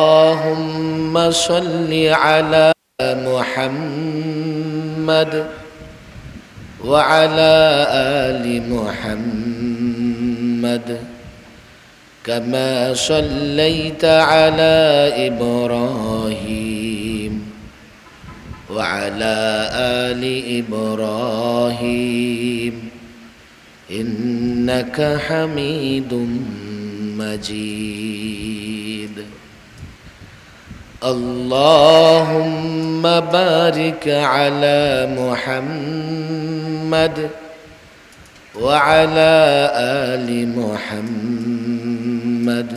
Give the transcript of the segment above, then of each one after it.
اللهم صل على محمد وعلى آل محمد كما صليت على إبراهيم وعلى آل إبراهيم إنك حميد مجيد. اللهم بارك على محمد وعلى آل محمد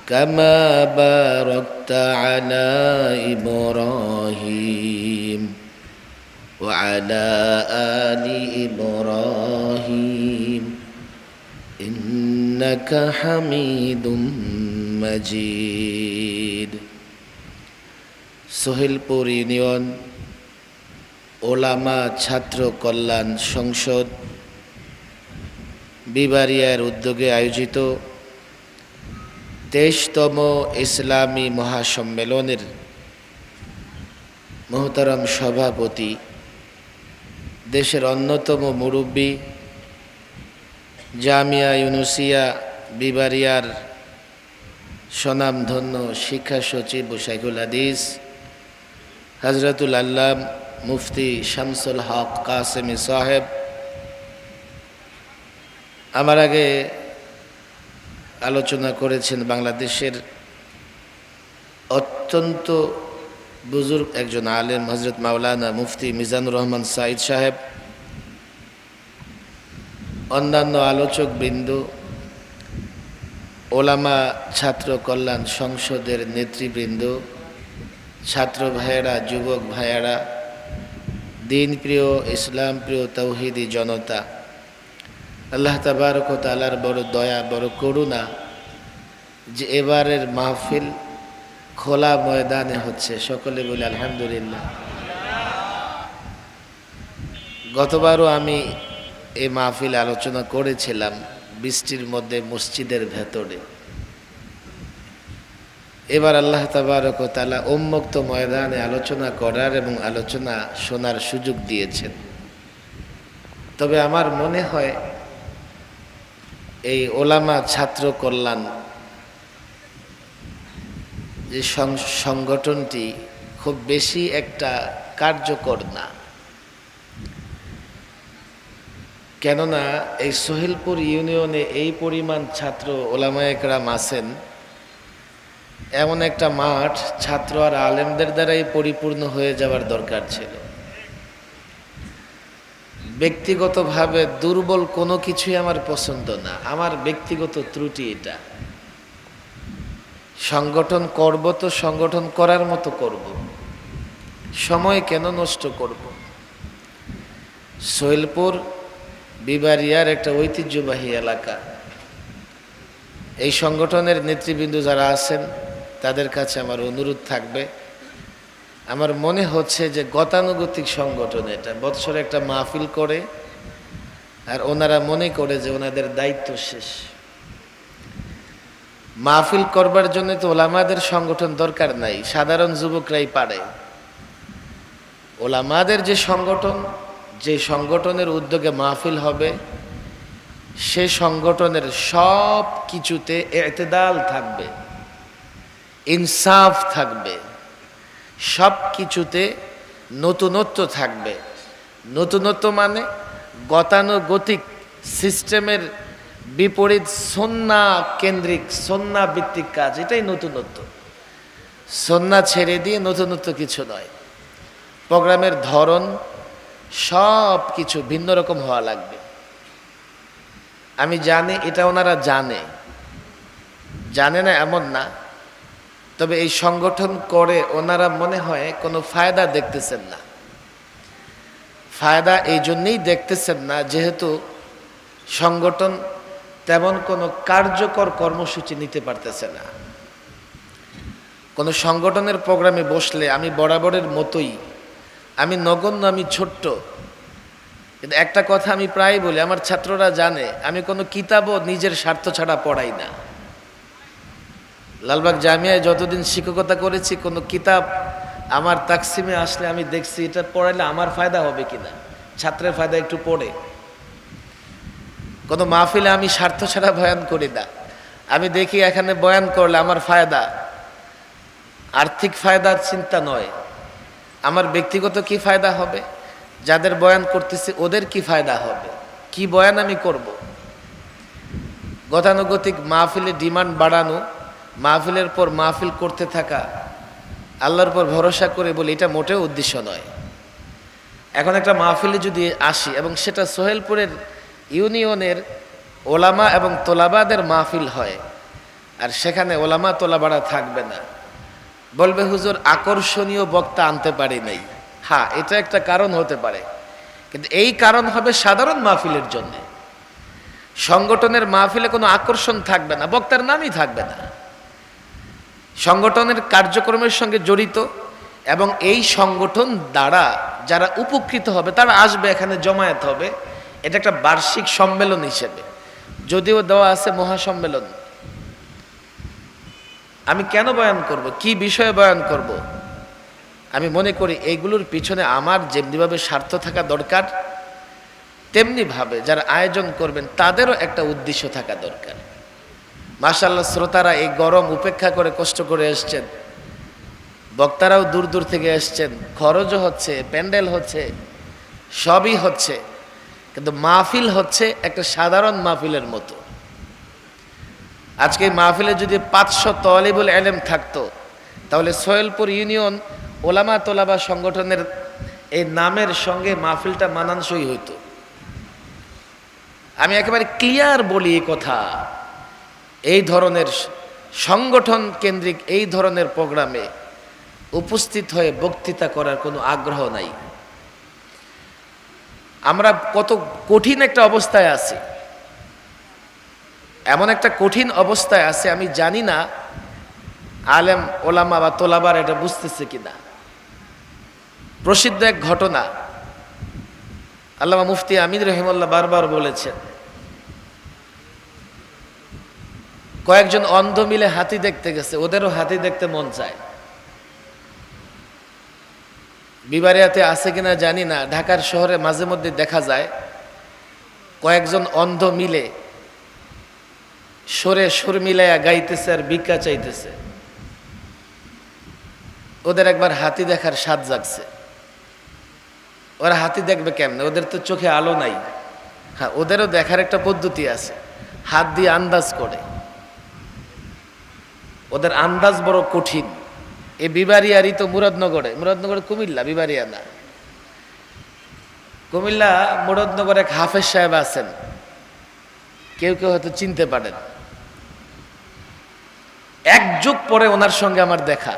كما باركت على إبراهيم وعلى آل إبراهيم إنك حميد مجيد. সোহেলপুর union ওলামা ছাত্র কল্যাণ সংসদ বিবারিয়ার উদ্যোগে আয়োজিত 23তম ইসলামী মহাসম্মেলনের মোহতারাম সভাপতি, দেশের অন্যতম মুরব্বী, জামিয়া ইউনুসিয়া বিবারিয়ার স্বনামধন্য শিক্ষা সচিব ও শাইখুল হাদিস হযরতুল আল্লাম মুফতি শামসুল হক কাসেমি সাহেব, আমার আগে আলোচনা করেছেন বাংলাদেশের অত্যন্ত বুজুর্গ একজন আলেম হযরত মাওলানা মুফতি মিজানুর রহমান সাঈদ সাহেব, অন্যান্য আলোচক বৃন্দ, ওলামা ছাত্র কল্যাণ সংসদের নেতৃবৃন্দ, ছাত্র ভাইয়েরা, যুবক ভাইয়েরা, দিন প্রিয়, ইসলাম প্রিয় তাওহীদি জনতা, আল্লাহ তাবারক ওয়া তাআলার বড় দয়া, বড় করুণা যে এবারের মাহফিল খোলা ময়দানে হচ্ছে। সকলে বলি আলহামদুলিল্লাহ। গতবারও আমি এই মাহফিল আলোচনা করেছিলাম বৃষ্টির মধ্যে মসজিদের ভেতরে। এবার আল্লাহ তাবারক ওয়া তাআলা উন্মুক্ত ময়দানে আলোচনা করার এবং আলোচনা শোনার সুযোগ দিয়েছেন। তবে আমার মনে হয় এই ওলামা ছাত্র কল্যাণ যে সংগঠনটি খুব বেশি একটা কার্যকর না, কেননা এই সোহেলপুর ইউনিয়নে এই পরিমাণ ছাত্র ওলামায়ে কেরাম আছেন, এমন একটা মাঠ ছাত্র আর আলেমদের দ্বারাই পরিপূর্ণ হয়ে যাওয়ার দরকার ছিল। ব্যক্তিগতভাবে দুর্বল কোনো কিছুই আমার পছন্দ না, আমার ব্যক্তিগত ত্রুটি এটা। সংগঠন করব তো সংগঠন করার মতো করব, সময় কেন নষ্ট করব। সোহেলপুর বিবারিয়ার একটা ঐতিহ্যবাহী এলাকা। এই সংগঠনের নেতৃবৃন্দ যারা আছেন তাদের কাছে আমার অনুরোধ থাকবে, আমার মনে হচ্ছে যে গতানুগতিক সংগঠন এটা, বৎসরে একটা মাহফিল করে আর ওনারা মনে করে যে ওনাদের দায়িত্ব শেষ। মাহফিল করবার জন্য তো ওলামাদের সংগঠন দরকার নাই, সাধারণ যুবকরাই পারে। ওলামাদের যে সংগঠন, যে সংগঠনের উদ্যোগে মাহফিল হবে, সে সংগঠনের সব কিছুতে ইতিদাল থাকবে, ইনসাফ থাকবে, সব কিছুতে নতুনত্ব থাকবে। নতুনত্ব মানে গতানুগতিক সিস্টেমের বিপরীত সুন্নাহ কেন্দ্রিক, সুন্নাহ ভিত্তিক কাজ, এটাই নতুনত্ব। সুন্নাহ ছেড়ে দিয়ে নতুনত্ব কিছু নয়। প্রোগ্রামের ধরন সব কিছু ভিন্ন রকম হওয়া লাগবে। আমি জানি এটা ওনারা জানে না এমন না, তবে এই সংগঠন করে ওনারা মনে হয় কোনো ফায়দা দেখতেছেন না। ফায়দা এই জন্যেই দেখতেছেন না যেহেতু সংগঠন তেমন কোনো কার্যকর কর্মসূচি নিতে পারতেছে না। কোনো সংগঠনের প্রোগ্রামে বসলে আমি বরাবরের মতোই, আমি নগণ্য, আমি ছোট্ট, কিন্তু একটা কথা আমি প্রায় বলি, আমার ছাত্ররা জানে আমি কোনো কিতাবও নিজের স্বার্থ ছাড়া পড়াই না। লালবাগ জামিয়ায় যতদিন শিক্ষকতা করেছি, কোনো কিতাব আমার তাকসিমে আসলে আমি দেখছি এটা পড়াইলে আমার ফায়দা হবে কিনা, ছাত্রের ফায়দা একটু পড়ে। কোনো মাহফিলে আমি স্বার্থ ছাড়া বয়ান করি না। আমি দেখি এখানে বয়ান করলে আমার ফায়দা, আর্থিক ফায়দার চিন্তা নয়, আমার ব্যক্তিগত কি ফায়দা হবে, যাদের বয়ান করতেছি ওদের কি ফায়দা হবে, কি বয়ান আমি করব। গতানুগতিক মাহফিলে ডিমান্ড বাড়ানো, মাহফিলের পর মাহফিল করতে থাকা, আল্লাহর পর ভরসা করে বলি, এটা মোটেও উদ্দেশ্য নয়। এখন একটা মাহফিলে যদি আসি এবং সেটা সোহেলপুরের ইউনিয়নের ওলামা এবং তোলাবাদের মাহফিল হয়, আর সেখানে ওলামা তোলাবারা থাকবে না, বলবে হুজুর আকর্ষণীয় বক্তা আনতে পারি নাই। হ্যাঁ, এটা একটা কারণ হতে পারে, কিন্তু এই কারণ হবে সাধারণ মাহফিলের জন্য। সংগঠনের মাহফিলে কোনো আকর্ষণ থাকবে না, বক্তার নামই থাকবে না। সংগঠনের কার্যক্রমের সঙ্গে জড়িত এবং এই সংগঠন দ্বারা যারা উপকৃত হবে তারা আসবে, এখানে জমায়েত হবে। এটা একটা বার্ষিক সম্মেলন হিসেবে, যদিও দেওয়া আছে মহাসম্মেলন। আমি কেন বয়ান করব, কি বিষয়ে বয়ান করব? আমি মনে করি এইগুলোর পিছনে আমার যেমনিভাবে স্বার্থ থাকা দরকার, তেমনিভাবে যারা আয়োজন করবেন তাদেরও একটা উদ্দেশ্য থাকা দরকার। মাশাআল্লাহ, শ্রোতারা এই গরম উপেক্ষা করে কষ্ট করে এসছেন, বক্তারাও দূর দূর থেকে এসছেন, খরচও হচ্ছে, প্যান্ডেল হচ্ছে, সবই হচ্ছে, কিন্তু মাহফিল হচ্ছে একটা সাধারণ মাহফিলের মতো। আজকে মাহফিলে যদি 500 তালিবুল ইলম থাকতো, তাহলে সোহেলপুর ইউনিয়ন ওলামা তোলাবা সংগঠনের এই নামের সঙ্গে মাহফিলটা মানানসই হইতো। আমি একেবারে ক্লিয়ার বলি এই কথা, এই ধরনের সংগঠন কেন্দ্রিক এই ধরনের প্রোগ্রামে উপস্থিত হয়ে বক্তৃতা করার কোনো আগ্রহ নাই। আমরা কত কঠিন একটা অবস্থায় আছি, এমন একটা কঠিন অবস্থায় আছে, আমি জানি না আলেম ওলামা বা তোলাবার এটা বুঝতেছে কিনা। প্রসিদ্ধ এক ঘটনা, আল্লামা মুফতি আমিন রহিমাল্লাহ বারবার বলেছেন, কয়েকজন অন্ধ মিলে হাতি দেখতে গেছে, ওদেরও হাতি দেখতে মন চায়। বিবারিয়াতে আছে কিনা জানি না, ঢাকার শহরে মাঝে মধ্যে দেখা যায় কয়েকজন অন্ধ মিলে সুরে সুর মিলাইয়া গাইতেছে আর ভিক্ষা চাইতেছে। ওদের একবার হাতি দেখার স্বাদ জাগছে। ওরা হাতি দেখবে কেমনে, ওদের তো চোখে আলো নাই। হ্যাঁ, ওদেরও দেখার একটা পদ্ধতি আছে, হাত দিয়ে আন্দাজ করে। ওদের আন্দাজ বড় কঠিন। এই বিবারিয়ারই তো মুরাদনগরে কুমিল্লা, বিবারিয়া না, কুমিল্লা মুরাদনগরে এক হাফেজ সাহেব আছেন, কেউ কেউ হয়তো চিনতে পারেন। এক যুগ পরে ওনার সঙ্গে আমার দেখা,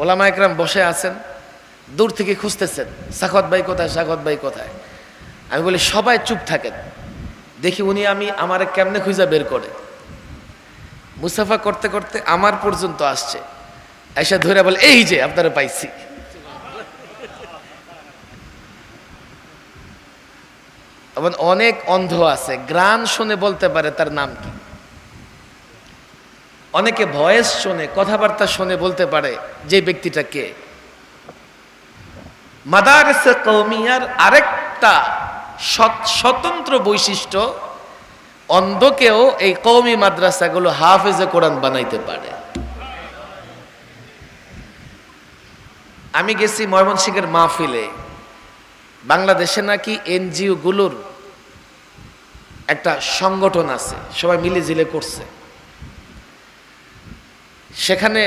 ওলামা একরাম বসে আছেন, দূর থেকে খুঁজতেছেন, সাখাওয়াত ভাই কোথায়, সাখাওয়াত ভাই কোথায়। আমি বলি সবাই চুপ থাকেন, দেখি উনি আমারে কেমনে খুঁজা বের করে। মুসাফা করতে করতে আমার পর্যন্ত আসছে, আইসা ধরে বলে এই যে আপনারা পাইছি। এমন অনেক অন্ধ আছে, গ্রান শুনে বলতে পারে তার নাম কি। অনেকে ভয়েস শুনে, কথাবার্তা শুনে বলতে পারে যে ব্যক্তিটা কে। মাদারিসে কওমিয়ার আরেকটা স্বতন্ত্র বৈশিষ্ট্য, অন্ধকেও এই কওমি মাদ্রাসাগুলো হাফেজে কোরআন বানাইতে পারে। আমি গেছি ময়মনসিংহের মাহফিলে, বাংলাদেশে নাকি এনজিও গুলোর একটা সংগঠন আছে, সবাই মিলেঝিলে করছে। সেখানে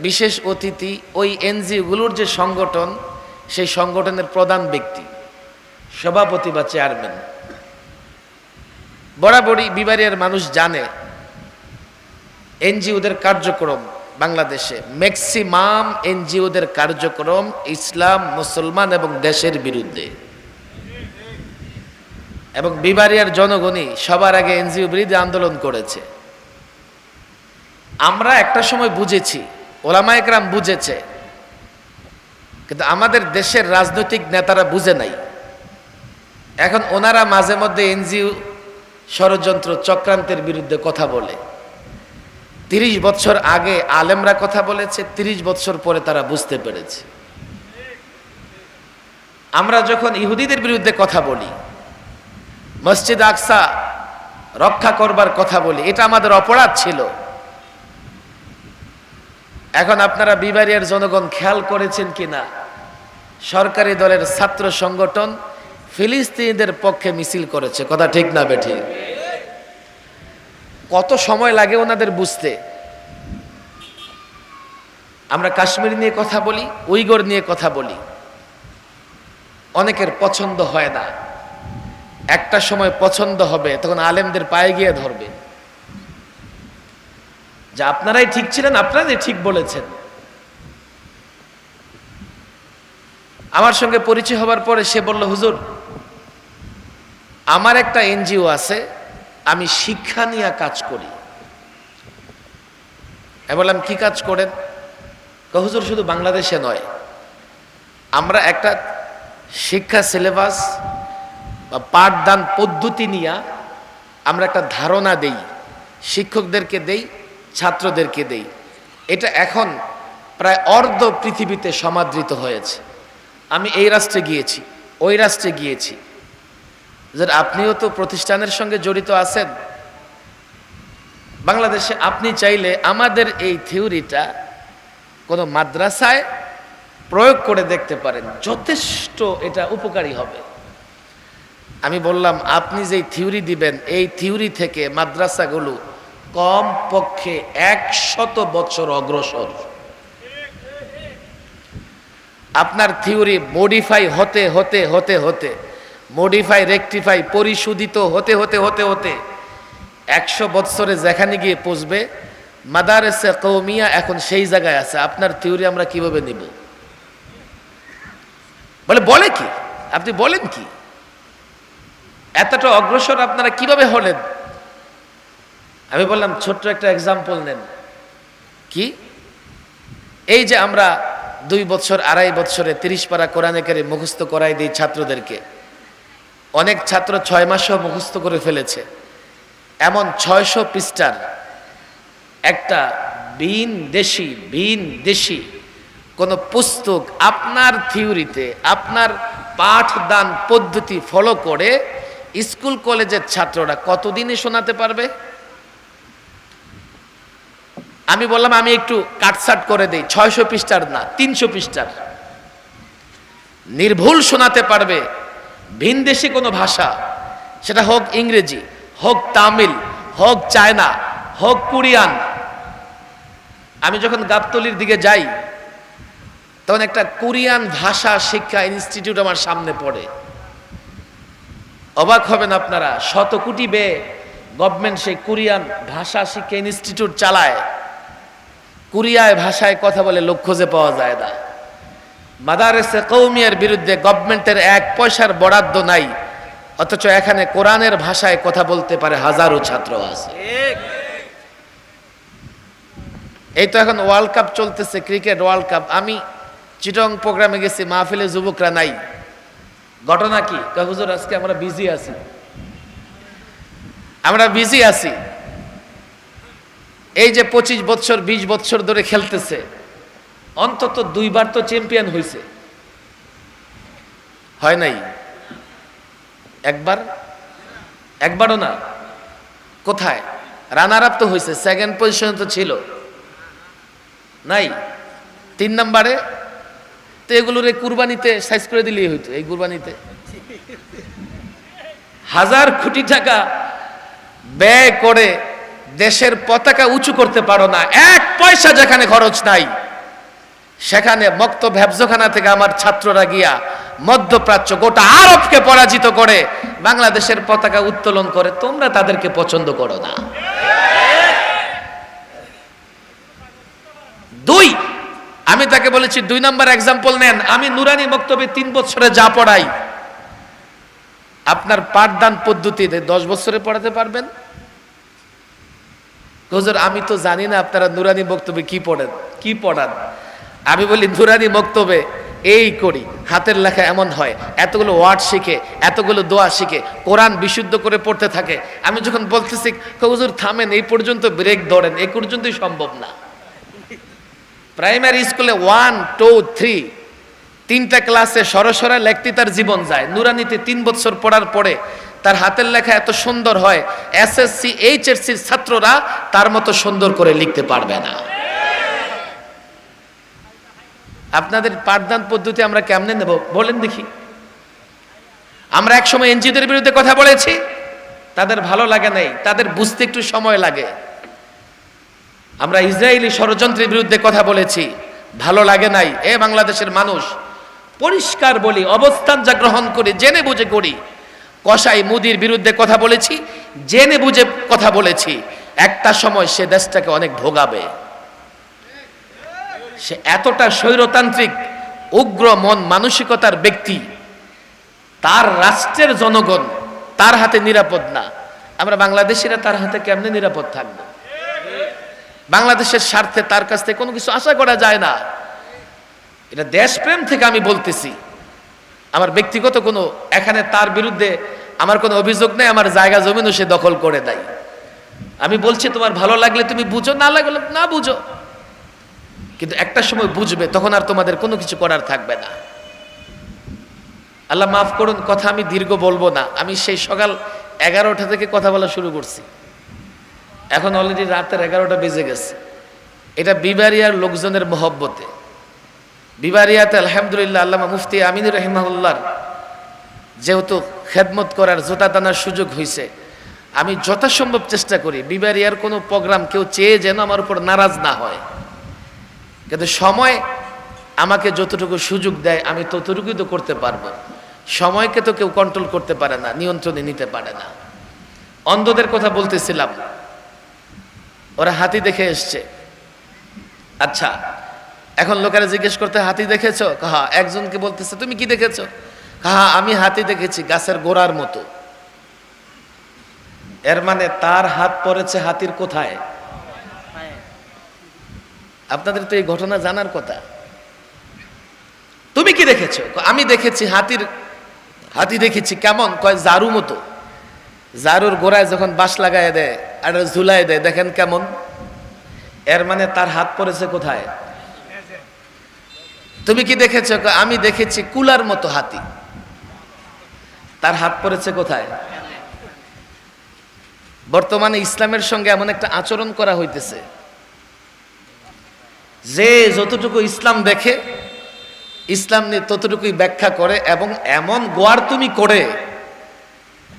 বিশেষ অতিথি ওই এনজিও গুলোর যে সংগঠন, সেই সংগঠনের প্রধান ব্যক্তি, সভাপতি বা চেয়ারম্যান। বরাবরই বিবারিয়ার মানুষ জানে এনজিওদের কার্যক্রম বাংলাদেশে ম্যাক্সিমাম এনজিওদের কার্যক্রম ইসলাম, মুসলমান এবং দেশের বিরুদ্ধে। এবং বিবারিয়ার জনগণই সবার আগে এনজিও বিরুদ্ধে আন্দোলন করেছে। আমরা একটা সময় বুঝেছি, ওলামা একরাম বুঝেছে, কিন্তু আমাদের দেশের রাজনৈতিক নেতারা বুঝে নাই। এখন ওনারা মাঝে মধ্যে এনজিও ষড়যন্ত্র চক্রান্তের বিরুদ্ধে কথা বলে। 30 বছর আগে আলেমরা কথা বলেছে, 30 বছর পরে তারা বুঝতে পেরেছে। আমরা যখন ইহুদিদের বিরুদ্ধে কথা বলি, মসজিদ আকসা রক্ষা করবার কথা বলি, এটা আমাদের অপরাধ ছিল। এখন আপনারা বিবারিয়ার জনগণ খেয়াল করেছেন কিনা, সরকারি দলের ছাত্র সংগঠন ফিলিস্তিনিদের পক্ষে মিছিল করেছে, কথা ঠিক না বেঠিক? কত সময় লাগে ওনাদের বুঝতে। আমরা কাশ্মীর নিয়ে কথা বলি, উইগর নিয়ে কথা বলি, অনেকের পছন্দ হয় না। একটা সময় পছন্দ হবে, তখন আলেমদের পায়ে গিয়ে ধরবে যে আপনারাই ঠিক ছিলেন, আপনারাই ঠিক বলেছেন। আমার সঙ্গে পরিচয় হবার পরে সে বলল, হুজুর আমার একটা এনজিও আছে, আমি শিক্ষা নিয়ে কাজ করি। আমি বললাম কি কাজ করেন? হুজুর শুধু বাংলাদেশে নয়, আমরা একটা শিক্ষা সিলেবাস বা পাঠদান পদ্ধতি নিয়ে আমরা একটা ধারণা দেই, শিক্ষকদেরকে দেই, ছাত্রদেরকে দেই। এটা এখন প্রায় অর্ধ পৃথিবীতে সমাদৃত হয়েছে। আমি এই রাষ্ট্রে গিয়েছি, ওই রাষ্ট্রে গিয়েছি। আপনিও তো প্রতিষ্ঠানের সঙ্গে জড়িত আছেন। বাংলাদেশে আপনি চাইলে আমাদের এই থিওরিটা কোনো মাদ্রাসায় প্রয়োগ করে দেখতে পারেন, যথেষ্ট এটা উপকারী হবে। আমি বললাম আপনি যেই থিওরি দিবেন, এই থিওরি থেকে মাদ্রাসাগুলো কম পক্ষে 100 বছর অগ্রসর। আপনার থিওরি মডিফাই হতে হতে হতে হতে মডিফাই, রেকটিফাই, পরিশোধিত হতে হতে হতে হতে 100 বছরে যেখানে গিয়ে পৌঁছবে, মাদারেসে কওমিয়া এখন সেই জায়গায় আছে। আপনার থিওরি আমরা কিভাবে নিব? বলে কি আপনি বলেন কি? এতটা অগ্রসর আপনারা কিভাবে হলেন? আমি বললাম ছোট্ট একটা এক্সাম্পল নেন। কি? এই যে আমরা 2 বছর 2.5 বছরে 30 পারা কোরআনে কারীম মুখস্থ করাই দিই ছাত্রদেরকে। অনেক ছাত্র 6 মাসেও মুখস্থ করে ফেলেছে। এমন 600 পৃষ্ঠার একটা ভিনদেশি কোন পুস্তক আপনার থিওরিতে, আপনার পাঠদান পদ্ধতি ফলো করে স্কুল কলেজের ছাত্ররা কতদিনে শোনাতে পারবে? আমি বললাম আমি একটু কাটছাট করে দেই, 600 পৃষ্ঠার না, 300 পৃষ্ঠার নির্ভুল শোনাতে পারবে ভিনদেশি কোনো ভাষা, সেটা হোক ইংরেজি, হোক তামিল, হোক চায়না, হোক কোরিয়ান। আমি যখন গাবতলির দিকে যাই, তখন একটা কোরিয়ান ভাষা শিক্ষা ইনস্টিটিউট আমার সামনে পড়ে। অবাক হবেন আপনারা, 100 কোটি ব্যয়ে গভর্নমেন্ট সেই কোরিয়ান ভাষা শিক্ষা ইনস্টিটিউট চালায়। কোরিয়ায় ভাষায় কথা বলে লোক খুঁজে পাওয়া যায় না। মাদারেসে কওমিয়ার বিরুদ্ধে গভর্নমেন্টের 1 পয়সার বরাদ্দ নাই, অথচ এখানে কোরআনের ভাষায় কথা বলতে পারে হাজারো ছাত্র আছে। এই তো এখন ওয়ার্ল্ড কাপ চলতেছে, ক্রিকেট ওয়ার্ল্ড কাপ। আমি চিটং প্রোগ্রামে গেছি, মাহফিলে যুবকরা নাই। ঘটনা কি? হুজুর আজকে আমরা বিজি আছি। এই যে 25 বছর 20 বছর ধরে খেলতেছে, অন্তত 2 বার তো চ্যাম্পিয়ন হয়েছে, হয় নাই? একবারও না। কোথায়? রানার আপ তো হয়েছে, সেকেন্ড পজিশন তো ছিল নাই। 3 নম্বরে তো এগুলোর কুরবানিতে সাইজ করে দিলেই হইতো। এই কুরবানিতে 1000 কোটি টাকা ব্যয় করে দেশের পতাকা উঁচু করতে পারো না, 1 পয়সা যেখানে খরচ নাই, সেখানে মক্তব হেফজখানা থেকে আমার ছাত্ররা গিয়া মধ্যপ্রাচ্য, গোটা আরবকে পরাজিত করে বাংলাদেশের পতাকা উত্তোলন করে। তোমরা তাদেরকে পছন্দ করো না। 2, আমি তাকে বলেছি 2 নাম্বার এক্সাম্পল নেন। আমি নুরানি মক্তবে 3 বছরে যা পড়াই, আপনার পাঠদান পদ্ধতিতে 10 বছরে পড়াতে পারবেন? হুজুর আমি তো জানি না আপনারা নুরানি মক্তবে কি পড়ান। আমি বলি নুরানি মক্তবে এই করি, হাতের লেখা এমন হয়, এতগুলো ওয়ার্ড শিখে, এতগুলো দোয়া শিখে, কোরআন বিশুদ্ধ করে পড়তে থাকে। আমি যখন বলতেছি হুজুর থামেন, এই পর্যন্ত ব্রেক ধরেন, এই পর্যন্তই সম্ভব না। প্রাইমারি স্কুলে 1, 2, 3 তিনটা ক্লাসে সরসরা লেখতে তার জীবন যায়। নুরানিতে 3 বছর পড়ার পরে তার হাতের লেখা এত সুন্দর হয়, এসএসসি এইচএসসির ছাত্ররা তার মতো সুন্দর করে লিখতে পারবে না। আপনাদের পাঠদান পদ্ধতি আমরা কেমনে নেব বলেন দেখি? আমরা একসময় এনজিওদের বিরুদ্ধে কথা বলেছি, তাদের ভালো লাগে নাই, তাদের বুঝতে একটু সময় লাগে। আমরা ইসরায়েলি ষড়যন্ত্রের বিরুদ্ধে কথা বলেছি, ভালো লাগে নাই। বাংলাদেশের মানুষ, পরিষ্কার বলি, অবস্থান যা গ্রহণ করি জেনে বুঝে করি। কসাই মুদির বিরুদ্ধে কথা বলেছি, জেনে বুঝে কথা বলেছি। একটা সময় সে দেশটাকে অনেক ভোগাবে। সে এতটা স্বৈরতান্ত্রিক উগ্র মন মানসিকতার ব্যক্তি, তার রাষ্ট্রের জনগণ তার হাতে নিরাপদ না। আমরা বাংলাদেশিরা তার হাতে কেমনে নিরাপদ থাকবো? বাংলাদেশের স্বার্থে তার কাছ থেকে কোনো কিছু আশা করা যায় না। এটা দেশপ্রেম থেকে আমি বলতেছি, আমার ব্যক্তিগত কোনো এখানে তার বিরুদ্ধে আমার কোনো অভিযোগ নেই। আমার জায়গা জমিনও সে দখল করে দেয়। আমি বলছি তোমার ভালো লাগলে তুমি বুঝো, না লাগলে না বুঝো, কিন্তু একটা সময় বুঝবে, তখন আর তোমাদের কোনো কিছু করার থাকবে না। আল্লাহ মাফ করুন, কথা আমি দীর্ঘ বলবো না। আমি সেই সকাল 11টা থেকে কথা বলা শুরু করছি, এখন অলরেডি রাতের 11টা বেজে গেছে। এটা বিবারিয়ার লোকজনের মহব্বতে। বিবারিয়াতে আলহামদুলিল্লাহ আল্লামা মুফতি আমিনুর রহিমাহুল্লাহর যেহেতু খেদমত করার জোতা টানার সুযোগ হয়েছে, আমি যথাসম্ভব চেষ্টা করি বিবারিয়ার কোনো প্রোগ্রাম কেউ চেয়ে যেন আমার উপর নারাজ না হয়। কিন্তু সময় আমাকে যতটুকু সুযোগ দেয় আমি ততটুকুই তো করতে পারবো। সময়কে তো কেউ কন্ট্রোল করতে পারে না, নিয়ন্ত্রণে নিতে পারে না। অন্ধদের কথা বলতেছিলাম, ওরা হাতি দেখে এসছে। আচ্ছা, এখন লোকেরা জিজ্ঞেস করতে হাতি দেখেছো? হ্যাঁ। একজনকে বলতেছে তুমি কি দেখেছো? হ্যাঁ, আমি হাতি দেখেছি গাছের গোড়ার মতো। এর মানে তার হাত পড়েছে হাতির কোথায়? আপনাদের তো এই ঘটনা জানার কথা। তুমি কি দেখেছো? আমি দেখেছি হাতি দেখেছি। কেমন? কয় জারু মতো। জারুর গোড়ায় যখন বাঁশ লাগায় দেয় আর ঝুলাই দেয়, দেখেন কেমন। এর মানে তার হাত পড়েছে কোথায়? তুমি কি দেখেছো? আমি দেখেছি কুলার মতো হাতি। তার হাত পড়েছে কোথায়? বর্তমানে ইসলামের সঙ্গে এমন একটা আচরণ করা হইতেছে যে যতটুকু ইসলাম দেখে, ইসলাম নিয়ে ততটুকুই ব্যাখ্যা করে, এবং এমন গোয়ার তুমি করে,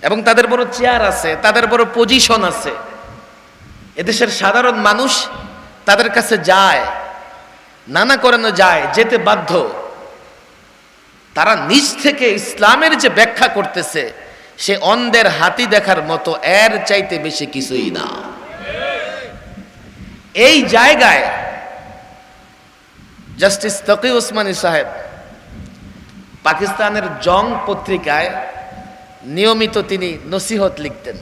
এবং তাদের বড় চেয়ার আছে, তাদের বড় পজিশন আছে। এদেশের সাধারণ মানুষ তাদের কাছে যায়, নানা করানো যায়, যেতে বাধ্য। তারা নিজ থেকে ইসলামের যে ব্যাখ্যা করতেছে, সে অন্ধের হাতি দেখার মতো, এর চাইতে বেশি কিছুই না। এই জায়গায় জাস্টিস তকি ওসমানী সাহেব পাকিস্তানের জং পত্রিকায় নিয়মিত তিনি নসিহত লিখতেন।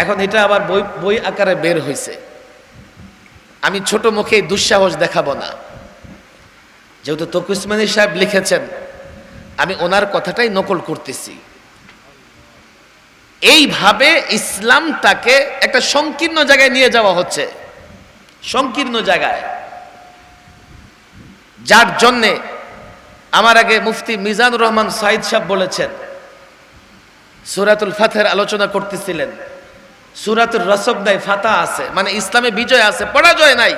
এখন এটা আবার বই আকারে বের হয়েছে। আমি ছোট মুখে দুঃসাহস দেখাবো না, যেহেতু তকি ওসমানী সাহেব লিখেছেন, আমি ওনার কথাটাই নকল করতেছি। এইভাবে ইসলামটাকে একটা সংকীর্ণ জায়গায় নিয়ে যাওয়া হচ্ছে, সংকীর্ণ জায়গায়, যার জন্যে আমার আগে মুফতি মিজানুর রহমান সাইদ সাহেব বলেছেন, সূরাতুল ফাতহের আলোচনা করতেছিলেন, সূরাতুর রসবদায় ফাতা আছে, মানে ইসলামে বিজয় আছে, পরাজয় নাই।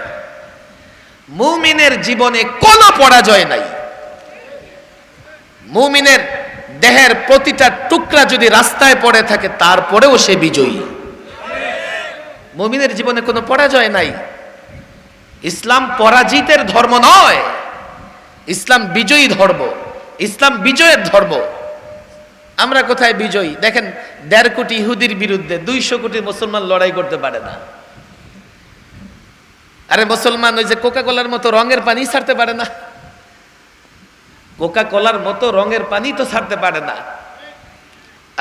মুমিনের জীবনে কোনো পরাজয় নাই। মুমিনের দেহের প্রতিটা টুকরা যদি রাস্তায় পড়ে থাকে, তারপরেও সে বিজয়ী। মুমিনের জীবনে কোনো পরাজয় নাই। ইসলাম পরাজিতের ধর্ম নয়, ইসলাম বিজয়ী ধর্ম, ইসলাম বিজয়ের ধর্ম। আমরা কোথায় বিজয়ী? দেখেন, 1.5 কোটি ইহুদির বিরুদ্ধে 200 কোটি মুসলমান লড়াই করতে পারে না। আরে মুসলমান ওই যে কোকা কোলার মতো রঙের পানি ছাড়তে পারে না, কোকা কোলার মতো রঙের পানি তো ছাড়তে পারে না।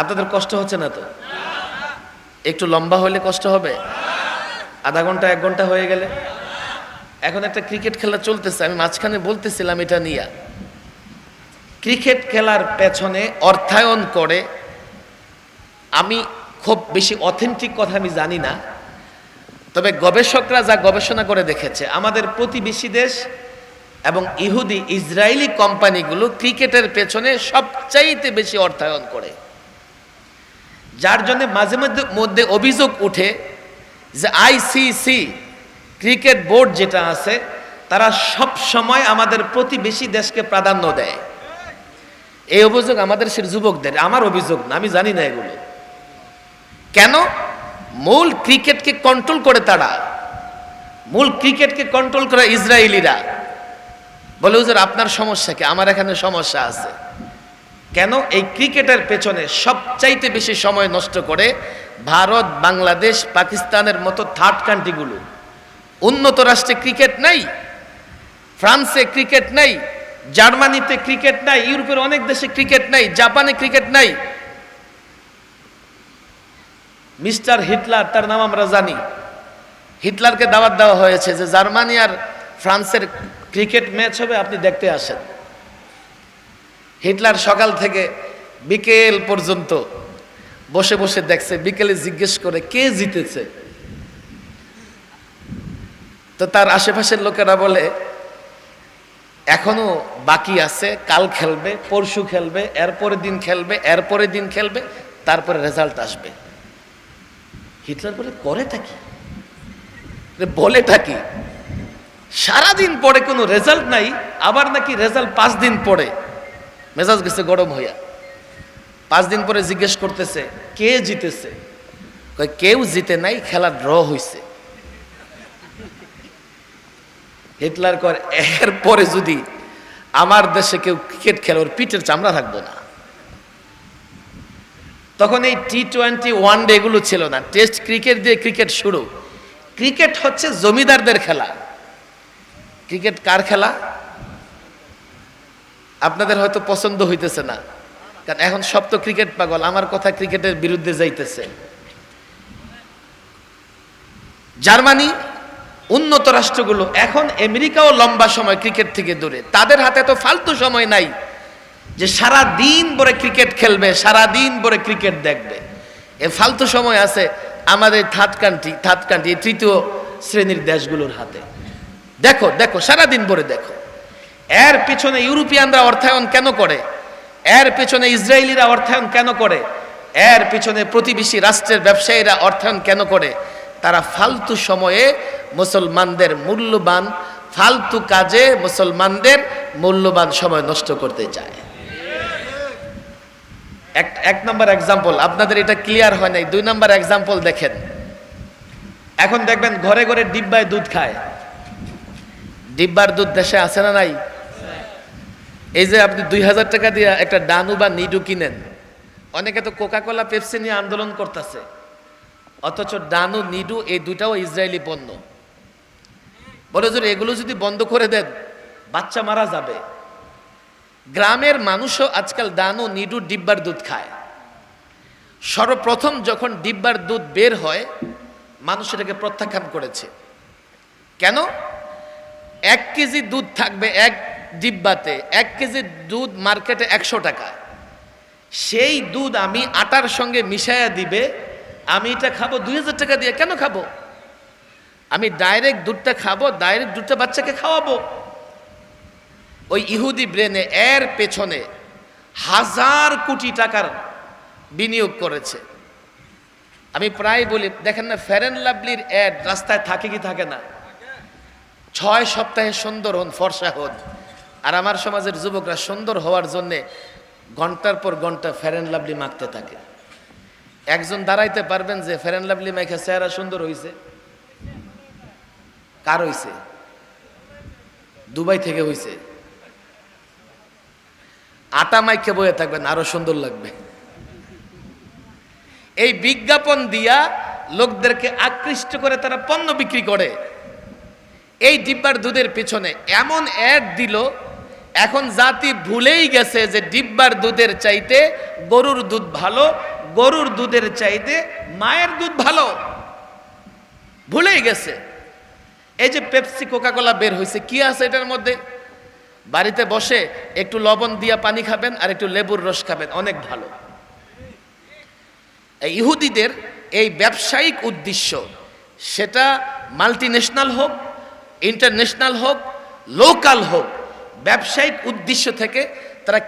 আপনাদের কষ্ট হচ্ছে না তো? একটু লম্বা হলে কষ্ট হবে? আধা ঘন্টা 1 ঘন্টা হয়ে গেলে এখন একটা ক্রিকেট খেলা চলতেছে, আমি মাঝখানে বলতেছিলাম এটা নিয়ে। ক্রিকেট খেলার পেছনে অর্থায়ন করে, আমি খুব বেশি অথেন্টিক কথা আমি জানি না, তবে গবেষকরা যা গবেষণা করে দেখেছে, আমাদের প্রতিবেশী দেশ এবং ইহুদি ইসরায়েলি কোম্পানিগুলো ক্রিকেটের পেছনে সবচাইতে বেশি অর্থায়ন করে, যার জন্য মাঝে মধ্যে অভিযোগ উঠে যে আইসিসি ক্রিকেট বোর্ড যেটা আছে, তারা সব সময় আমাদের প্রতিবেশী দেশকে প্রাধান্য দেয়। এই অভিযোগ আমাদের সে যুবকদের, আমার অভিযোগ না, আমি জানি না এগুলো কেন। মূল ক্রিকেটকে কন্ট্রোল করে তারা, মূল ক্রিকেটকে কন্ট্রোল করে ইসরায়েলিরা। বলে হুজুর আপনার সমস্যা কি? আমার এখানে সমস্যা আছে। কেন? এই ক্রিকেটের পেছনে সবচাইতে বেশি সময় নষ্ট করে ভারত, বাংলাদেশ, পাকিস্তানের মতো থার্ড কান্ট্রিগুলো। উন্নত রাষ্ট্রে ক্রিকেট নাই, ফ্রান্সে ক্রিকেট নাই, জার্মানিতে ক্রিকেট নাই, ইউরোপের অনেক দেশে ক্রিকেট নাই, জাপানে ক্রিকেট নাই। মিস্টার হিটলার, তার নাম আমরা জানি, হিটলারকে দাওয়াত দেওয়া হয়েছে যে জার্মানি আর ফ্রান্সের ক্রিকেট ম্যাচ হবে, আপনি দেখতে আসেন। হিটলার সকাল থেকে বিকেল পর্যন্ত বসে বসে দেখছে, বিকেলে জিজ্ঞেস করে কে জিতেছে। তো তার আশেপাশের লোকেরা বলে এখনো বাকি আছে, কাল খেলবে, পরশু খেলবে, এরপরের দিন খেলবে, এরপরের দিন খেলবে, তারপরে রেজাল্ট আসবে। হিটলার বলে করেটা কি, বলেটা কি? সারাদিন পরে কোনো রেজাল্ট নাই, আবার নাকি রেজাল্ট 5 দিন পরে। মেজাজ গেছে গরম হইয়া, 5 দিন পরে জিজ্ঞেস করতেছে কে জিতেছে। কেউ জিতে নাই, খেলা ড্র হইছে। হিটলার কর এরপরে যদি আমার দেশে কেউ ক্রিকেট খেলে, ওর পিঠের চামড়া থাকবো না। তখন এই T20 ওয়ানডে এগুলো ছিল না, টেস্ট ক্রিকেট দিয়ে ক্রিকেট শুরু। ক্রিকেট হচ্ছে জমিদারদের খেলা। ক্রিকেট কার খেলা? আপনাদের হয়তো পছন্দ হইতেছে না, কারণ এখন সব তো ক্রিকেট পাগল, আমার কথা ক্রিকেটের বিরুদ্ধে যাইতেছে। জার্মানি, উন্নত রাষ্ট্রগুলো, এখন আমেরিকাও লম্বা সময় ক্রিকেট থেকে দূরে। তাদের হাতে তো ফালতু সময় নাই যে সারা দিন ভরে ক্রিকেট খেলবে, সারা দিন ভরে ক্রিকেট দেখবে। এ ফালতু সময় আছে আমাদের থার্ড কান্ট্রি তৃতীয় শ্রেণীর দেশগুলোর হাতে। দেখো দেখো, সারাদিন ভরে দেখো। এর পিছনে ইউরোপিয়ানরা অর্থায়ন কেন করে? এর পিছনে ইসরায়েলিরা অর্থায়ন কেন করে? এর পিছনে প্রতিবেশী রাষ্ট্রের ব্যবসায়ীরা অর্থায়ন কেন করে? তারা ফালতু সময়ে মুসলমানদের মূল্যবান, ফালতু কাজে মুসলমানদের মূল্যবান সময় নষ্ট করতে চায়। এক নম্বর এক্সাম্পল, আপনাদের এটা ক্লিয়ার হয় নাই। 2 নম্বর এক্সাম্পল দেখেন। এখন দেখবেন ঘরে ঘরে ডিব্বায় দুধ খায়। ডিব্বার দুধ দেশে আছে না নাই? এই যে আপনি 2000 টাকা দিয়ে একটা ডানু বা নিডু কিনেন, অনেকে তো কোকাকোলা, পেপসি নিয়ে আন্দোলন করতেছে, অথচ ডানু, নিডু এই দুটাও ইসরায়েলি পণ্য। বলে যে এগুলো যদি বন্ধ করে দেন বাচ্চা মারা যাবে। গ্রামের মানুষও আজকাল ডানু, নিডু, ডিব্বার দুধ খায়। সর্বপ্রথম যখন ডিব্বার দুধ বের হয়, মানুষ এটাকে প্রত্যাখ্যান করেছে। কেন? 1 কেজি দুধ থাকবে এক ডিব্বাতে, 1 কেজি দুধ মার্কেটে 100 টাকা। সেই দুধ আমি আটার সঙ্গে মিশাইয়া দিবে, আমি এটা খাবো 2000 টাকা দিয়ে। কেন খাবো? আমি ডাইরেক্ট দুধটা খাবো, ডাইরেক্ট দুধটা বাচ্চাকে খাওয়াবো। ওই ইহুদি ব্রেনে এর পেছনে 1000 কোটি টাকার বিনিয়োগ করেছে। আমি প্রায় বলি, দেখেন না ফেয়ার অ্যান্ড লাভলির অ্যাড রাস্তায় থাকে কি থাকে না? 6 সপ্তাহে সুন্দর হন, ফর্সা হন। আর আমার সমাজের যুবকরা সুন্দর হওয়ার জন্যে ঘন্টার পর ঘন্টা ফেয়ার অ্যান্ড লাভলি মাখতে থাকে। একজন দাঁড়াইতে পারবেন যে ফেয়ার অ্যান্ড লাভলি মাখা চেহারা সুন্দর হইছে? কার হইছে? দুবাই থেকে হইছে। আটা মাইকে বয়ে থাকবেন, আরো সুন্দর লাগবে। এই বিজ্ঞাপন দিয়া লোকদেরকে আকৃষ্ট করে তারা পণ্য বিক্রি করে। এই ডিব্বার দুধের পিছনে এমন অ্যাড দিল, এখন জাতি ভুলেই গেছে যে ডিব্বার দুধের চাইতে গরুর দুধ ভালো, গরুর দুধের চাইতে মায়ের দুধ ভালো। ভুলেই গেছে। এই যে পেপসি কোকাকোলা বের হয়েছে, কি আছে এটার মধ্যে? বাড়িতে বসে একটু লবণ দিয়া পানি খাবেন আর একটু লেবুর রস খাবেন, অনেক ভালো। ইহুদিদের এই ব্যবসায়িক উদ্দেশ্য, সেটা মাল্টিন্যাশনাল হোক, ইন্টারন্যাশনাল হোক, লোকাল হোক, ব্যবসায়িক উদ্দেশ্য থেকে তারা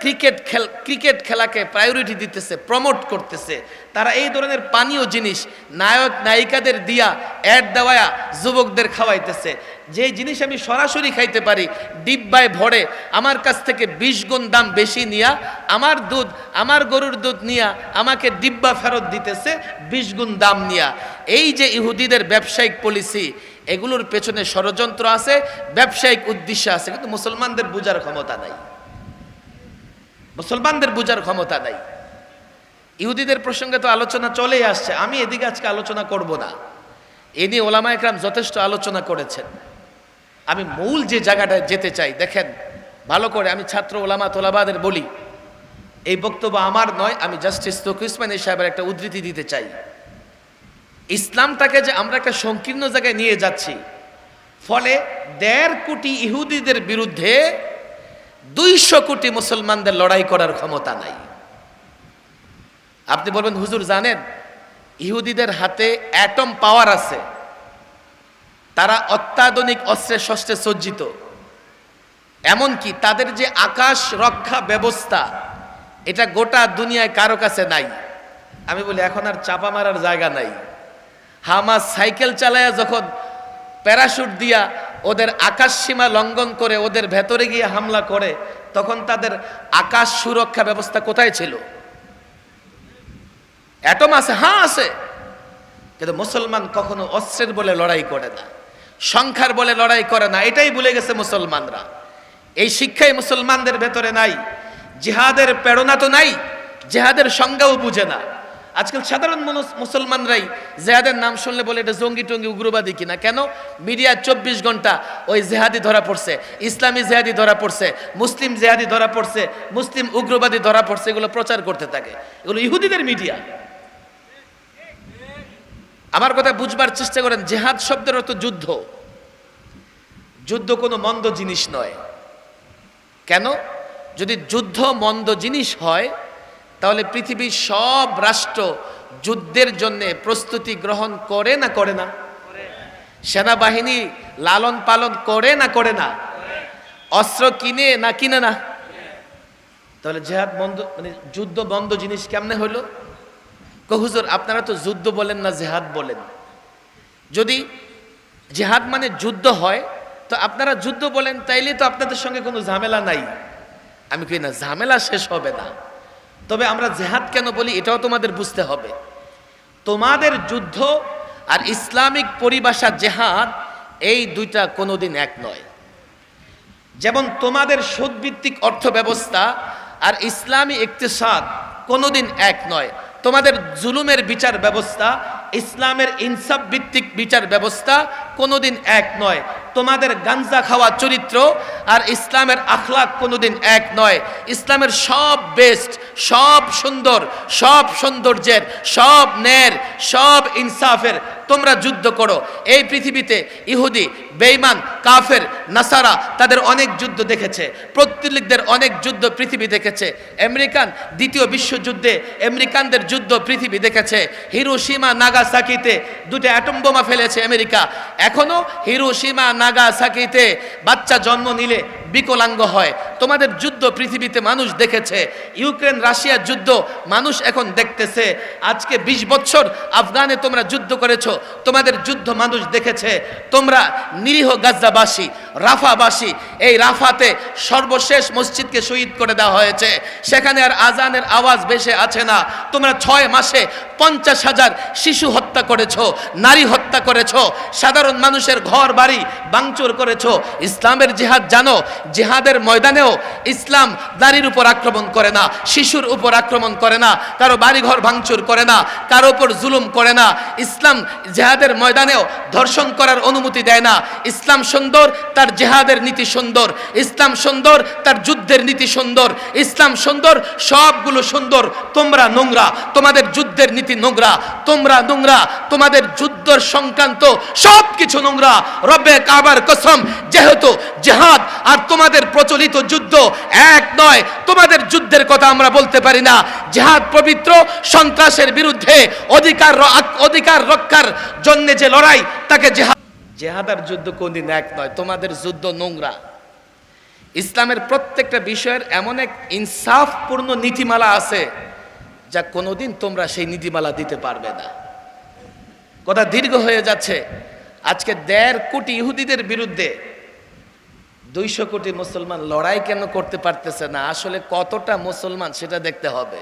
ক্রিকেট খেলাকে প্রায়োরিটি দিতেছে, প্রমোট করতেছে। তারা এই ধরনের পানীয় জিনিস নায়ক নায়িকাদের দিয়া অ্যাড দেওয়া যুবকদের খাওয়াইতেছে। যে জিনিস আমি সরাসরি খাইতে পারি ডিব্বায় ভরে, আমার কাছ থেকে 20 গুণ দাম বেশি নিয়া আমার গরুর দুধ নিয়া আমাকে ডিব্বা ফেরত দিতেছে 20 গুণ দাম নিয়া। এই যে ইহুদিদের ব্যবসায়িক পলিসি, এগুলোর পেছনে ষড়যন্ত্র আছে, ব্যবসায়িক উদ্দেশ্য আছে, কিন্তু মুসলমানদের বুঝার ক্ষমতা নাই। মুসলমানদের বুঝার ক্ষমতা নাই। ইহুদিদের প্রসঙ্গে তো আলোচনা চলেই আসছে, আমি এদিকে আজকে আলোচনা করব না। এ নিয়ে ওলামায়ে কেরাম যথেষ্ট আলোচনা করেছেন। আমি মূল যে জায়গাটায় যেতে চাই, দেখেন ভালো করে, আমি ছাত্র ওলামা তোলাবাদের বলি, এই বক্তব্য আমার নয়, আমি জাস্টিস তকি উসমানী সাহেবের একটা উদ্ধৃতি দিতে চাই। ইসলামটাকে যে আমরা একটা সংকীর্ণ জায়গায় নিয়ে যাচ্ছি, ফলে 1.5 কোটি ইহুদিদের বিরুদ্ধে 200 কোটি মুসলমানদের লড়াই করার ক্ষমতা নাই। আপনি বলবেন হুজুর জানেন ইহুদিদের হাতে অ্যাটম পাওয়ার আছে, তারা অত্যাধুনিক অস্ত্রে শস্ত্রে সজ্জিত, এমনকি তাদের যে আকাশ রক্ষা ব্যবস্থা, এটা গোটা দুনিয়ায় কারো কাছে নাই। আমি বলি এখন আর চাপা মারার জায়গা নাই। হামাস সাইকেল চালায়া যখন প্যারাশুট দিয়া ওদের আকাশ সীমা লঙ্ঘন করে ওদের ভেতরে গিয়ে হামলা করে, তখন তাদের আকাশ সুরক্ষা ব্যবস্থা কোথায় ছিল? অ্যাটম আছে, হ্যাঁ আছে, কিন্তু মুসলমান কখনো অস্ত্রের বলে লড়াই করে না, সংখ্যার বলে লড়াই করে না। এটাই ভুলে গেছে মুসলমানরা। এই শিক্ষাই মুসলমানদের ভেতরে নাই। জিহাদের প্রেরণা তো নাই, জিহাদের সংজ্ঞাও বুঝে না। আজকাল সাধারণ মুসলমানরাই জেহাদের নাম শুনলে বলে এটা জঙ্গি টঙ্গি উগ্রবাদী কিনা। কেন? মিডিয়া 24 ঘন্টা ওই জেহাদি ধরা পড়ছে, ইসলামী জেহাদি ধরা পড়ছে, মুসলিম জেহাদি ধরা পড়ছে, মুসলিম উগ্রবাদী ধরা পড়ছে, এগুলো প্রচার করতে থাকে। এগুলো ইহুদিদের মিডিয়া। আমার কথা বুঝবার চেষ্টা করেন। জেহাদ শব্দের অর্থ যুদ্ধ। যুদ্ধ কোনো মন্দ জিনিস নয়। কেন? যদি যুদ্ধ মন্দ জিনিস হয়, তাহলে পৃথিবীর সব রাষ্ট্র যুদ্ধের জন্য প্রস্তুতি গ্রহণ করে না করে না? সেনাবাহিনী লালন পালন করে না করে না? অস্ত্র কিনে না কিনে না? তাহলে জেহাদ বন্ধ, মানে যুদ্ধ বন্ধ জিনিস কেমনে হইল? হুজুর আপনারা তো যুদ্ধ বলেন না, জেহাদ বলেন। যদি জেহাদ মানে যুদ্ধ হয়, তো আপনারা যুদ্ধ বলেন, তাইলে তো আপনাদের সঙ্গে কোনো ঝামেলা নাই। আমি কই না, ঝামেলা শেষ হবে না। তবে আমরা জেহাদ কেন বলি এটাও তোমাদের বুঝতে হবে। তোমাদের যুদ্ধ আর ইসলামিক পরিভাষা জেহাদ, এই দুইটা কোনোদিন এক নয়। যেমন তোমাদের সুদভিত্তিক অর্থ ব্যবস্থা আর ইসলামী ইকতিসাদ কোনোদিন এক নয়। তোমাদের জুলুমের বিচার ব্যবস্থা, ইসলামের ইনসাফ ভিত্তিক বিচার ব্যবস্থা কোনোদিন এক নয়। তোমাদের গাঞ্জা খাওয়া চরিত্র আর ইসলামের আখলাক কোনোদিন এক নয়। ইসলামের সব বেস্ট, সব সুন্দর, সব সৌন্দর্যের, সব ন্যায়ের, সব ইনসাফের তোমরা যুদ্ধ করো। এই পৃথিবীতে ইহুদি, বেঈমান, কাফের, নাসারা তাদের অনেক যুদ্ধ দেখেছে, পৌত্তলিকদের অনেক যুদ্ধ পৃথিবী দেখেছে। আমেরিকান দ্বিতীয় বিশ্বযুদ্ধে আমেরিকানদের যুদ্ধ পৃথিবী দেখেছে। হিরোশিমা নাগাসাকিতে 2টা অ্যাটম বোমা ফেলেছে আমেরিকা। এখনো হিরোশিমা নাগাসাকিতে বাচ্চা জন্ম নিলে বিকলাঙ্গ হয়। তোমাদের যুদ্ধ পৃথিবীতে মানুষ দেখেছে। ইউক্রেন রাশিয়ার যুদ্ধ মানুষ এখন দেখতেছে। আজকে 20 বছর আফগানে তোমরা যুদ্ধ করেছো, তোমাদের যুদ্ধ মানুষ দেখেছে। তোমরা নিরীহ গাজ্জাবাসী, রাফাবাসী, এই রাফাতে সর্বশেষ মসজিদকে শহীদ করে দেওয়া হয়েছে, সেখানে আর আজানের আওয়াজ ভেসে আছে না। তোমরা 6 মাসে 50,000 শিশু হত্যা করেছো, নারী হত্যা করেছো, সাধারণ মানুষের ঘর বাড়ি ভাঙচুর করেছো। ইসলামের জিহাদ জানো? জিহাদের ময়দানেও ময়দানেও ইসলাম নারীর উপর আক্রমণ করে না, শিশুর উপর আক্রমণ করে না, কারো বাড়িঘর ভাঙচুর করে না, কারো উপর জুলুম করে না। ইসলাম জেহাদের ময়দানেও ধর্ষণ করার অনুমতি দেয় না। ইসলাম সুন্দর, তার জেহাদের নীতি সুন্দর। ইসলাম সুন্দর, তার যুদ্ধের নীতি সুন্দর। ইসলাম সুন্দর, সবগুলো সুন্দর। তোমরা নোংরা, তোমাদের যুদ্ধের নীতি নোংরা। তোমরা নোংরা, তোমাদের যুদ্ধের সংক্রান্ত সব কিছু নোংরা। রব্বে কাবার কসম, যেহেতু জেহাদ আর তোমাদের প্রচলিত যুদ্ধ এক নয়, তোমাদের যুদ্ধের কথা আমরা বলতে পারি না। জেহাদ পবিত্র, সন্ত্রাসের বিরুদ্ধে অধিকার রক্ষার জন্য যে লড়াই, তাকে জেহাদ। জেহাদ আর যুদ্ধ কোনদিন এক নয়, তোমাদের যুদ্ধ নোংরা। ইসলামের প্রত্যেকটা বিষয়ের এমন এক ইনসাফপূর্ণ নীতিমালা আছে যা কোনোদিন তোমরা সেই নীতিমালা দিতে পারবে না। কথা দীর্ঘ হয়ে যাচ্ছে। আজকে 1.5 কোটি ইহুদিদের বিরুদ্ধে 200 কোটি মুসলমান লড়াই কেন করতে পারতেছে না? আসলে কতটা মুসলমান সেটা দেখতে হবে।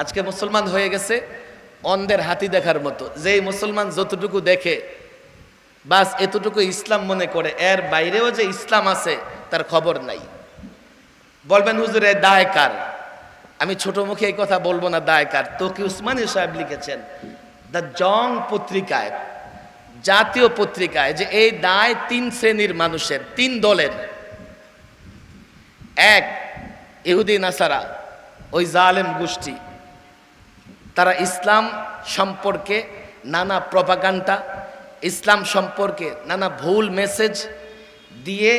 আজকে মুসলমান হয়ে গেছে অন্ধের হাতি দেখার মতো। যেই মুসলমান যতটুকু দেখে বাস এতটুকু ইসলাম মনে করে, এর বাইরেও যে ইসলাম আছে তার খবর নাই। বলবেন হুজুর এ দায় কার? আমি ছোট মুখে এই কথা বলবো না, দায় কার। তকি উসমানী সাহেব লিখেছেন দ্য জং পত্রিকায়, জাতীয় পত্রিকায়, যে এই দায় 3 শ্রেণীর মানুষের, 3 দলের। এক, ইহুদি নাসারা, ওই জালেম গোষ্ঠী। তারা ইসলাম সম্পর্কে নানা প্রপাগান্ডা, ইসলাম সম্পর্কে নানা ভুল মেসেজ দিয়ে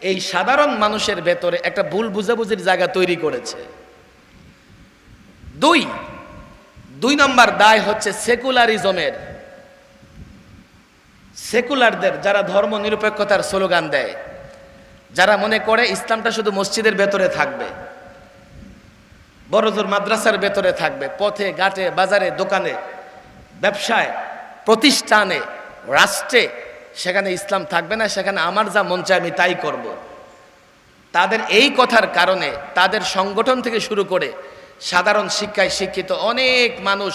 এই সাধারণ মানুষের ভেতরে একটা ভুল বুঝাবুঝির জায়গা তৈরি করেছে। দুই নম্বর দায় হচ্ছে সেকুলারিজমের, সেকুলারদের, যারা ধর্ম নিরপেক্ষতার স্লোগান দেয়, যারা মনে করে ইসলামটা শুধু মসজিদের ভেতরে থাকবে, বড়জোর মাদ্রাসার ভেতরে থাকবে, পথে ঘাটে বাজারে দোকানে ব্যবসায় প্রতিষ্ঠানে রাষ্ট্রে সেখানে ইসলাম থাকবে না, সেখানে আমার যা মন চায় আমি তাই করব। তাদের এই কথার কারণে তাদের সংগঠন থেকে শুরু করে সাধারণ শিক্ষায় শিক্ষিত অনেক মানুষ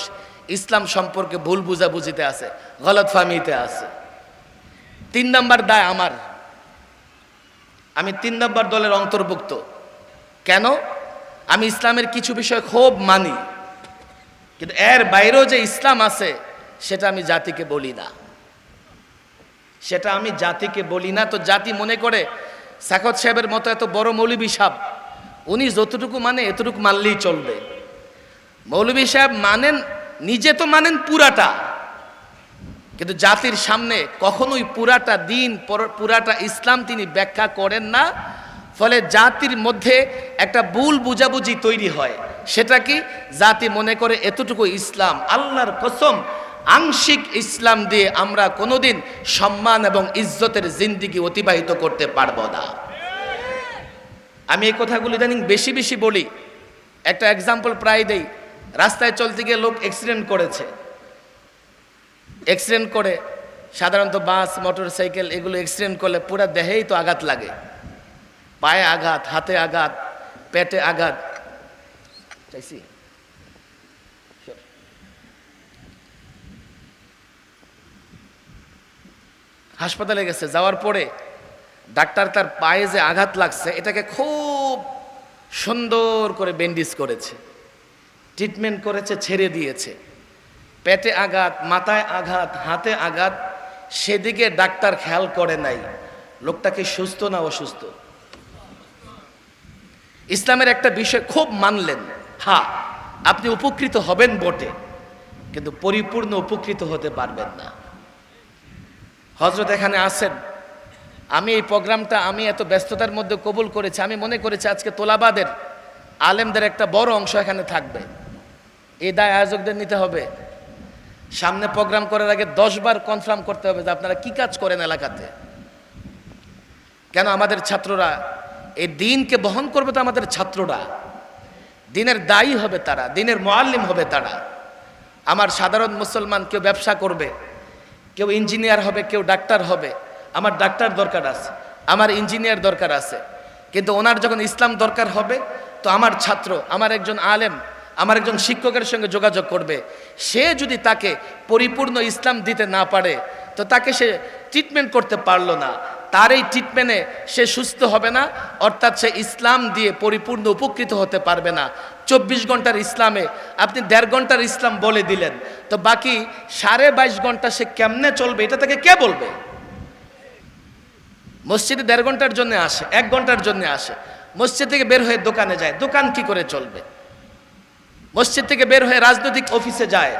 ইসলাম সম্পর্কে ভুল বুঝাবুঝিতে আছে, গলতফাহমিতে আছে। 3 নম্বর দায় আমার, আমি 3 নম্বর দলের অন্তর্ভুক্ত। কেন? আমি ইসলামের কিছু বিষয় খুব মানি, কিন্তু এর বাইরেও যে ইসলাম আছে সেটা আমি জাতিকে বলি না, সেটা আমি জাতিকে বলি না। তো জাতি মনে করে সাকত সাহেবের মতো এত বড় মৌলবী সাহেব, উনি যতটুকু মানে এতটুকু মানলেই চলবে। মৌলবী সাহেব মানেন, নিজে তো মানেন পুরাটা, কিন্তু জাতির সামনে কখনোই পুরাটা দিন, পুরাটা ইসলাম তিনি ব্যাখ্যা করেন না। ফলে জাতির মধ্যে একটা ভুল বুঝাবুঝি তৈরি হয়। সেটা কি? জাতি মনে করে এতটুকু ইসলাম। আল্লাহর কসম, আংশিক ইসলাম দিয়ে আমরা কোনোদিন সম্মান এবং ইজ্জতের জিন্দেগি অতিবাহিত করতে পারবো না। আমি এই কথাগুলো ইদানিং বেশি বেশি বলি। একটা এক্সাম্পল প্রায় দেই। রাস্তায় চলতে গিয়ে লোক অ্যাক্সিডেন্ট করেছে, অ্যাক্সিডেন্ট করে সাধারণত বাস, মোটর সাইকেল এগুলো অ্যাক্সিডেন্ট করলে পুরো দেহেই তো আঘাত লাগে, পায়ে আঘাত, হাতে আঘাত, পেটে আঘাত। চাইছি হাসপাতালে গেছে, যাওয়ার পরে ডাক্তার তার পায়ে যে আঘাত লাগছে এটাকে খুব সুন্দর করে ব্যান্ডেজ করেছে, ট্রিটমেন্ট করেছে, ছেড়ে দিয়েছে। পেটে আঘাত, মাথায় আঘাত, হাতে আঘাত, সেদিকে ডাক্তার খেয়াল করে নাই লোকটা কি সুস্থ না অসুস্থ। ইসলামের একটা বিষয় খুব মানলেন, হ্যাঁ আপনি উপকৃত হবেন বটে, কিন্তু পরিপূর্ণ উপকৃত হতে পারবেন না। হযরত এখানে আছেন, আমি এই প্রোগ্রামটা আমি এত ব্যস্ততার মধ্যে কবুল করেছি। আমি মনে করেছি আজকে তোলাবাদের আলেমদের একটা বড় অংশ এখানে থাকবে, এই দায় আয়োজকদের নিতে হবে। সামনে প্রোগ্রাম করার আগে 10 বার কনফার্ম করতে হবে যে আপনারা কি কাজ করেন এলাকাতে। কেন? আমাদের ছাত্ররা এই দিনকে বহন করবে, তো আমাদের ছাত্ররা দিনের দায়ী হবে, তারা দিনের মুআল্লিম হবে। তারা আমার সাধারণ মুসলমান, কেউ ব্যবসা করবে, কেউ ইঞ্জিনিয়ার হবে, কেউ ডাক্তার হবে। আমার ডাক্তার দরকার আছে, আমার ইঞ্জিনিয়ার দরকার আছে, কিন্তু ওনার যখন ইসলাম দরকার হবে তো আমার ছাত্র, আমার একজন আলেম, আমার একজন শিক্ষকের সঙ্গে যোগাযোগ করবে। সে যদি তাকে পরিপূর্ণ ইসলাম দিতে না পারে তো তাকে সে ট্রিটমেন্ট করতে পারলো না, তার এই ট্রিটমেন্টে সে সুস্থ হবে না, অর্থাৎ সে ইসলাম দিয়ে পরিপূর্ণ উপকৃত হতে পারবে না। 24 ঘন্টার ইসলামে আপনি 1.5 ঘন্টার ইসলাম বলে দিলেন, তো বাকি 22.5 ঘন্টা সে কেমনে চলবে এটা তাকে কে বলবে? মসজিদে 1.5 ঘন্টার জন্য আসে, 1 ঘন্টার জন্য আসে, মসজিদ থেকে বের হয়ে দোকানে যায়, দোকান কি করে চলবে? মসজিদ থেকে বের হয়ে রাজনৈতিক অফিসে যায়,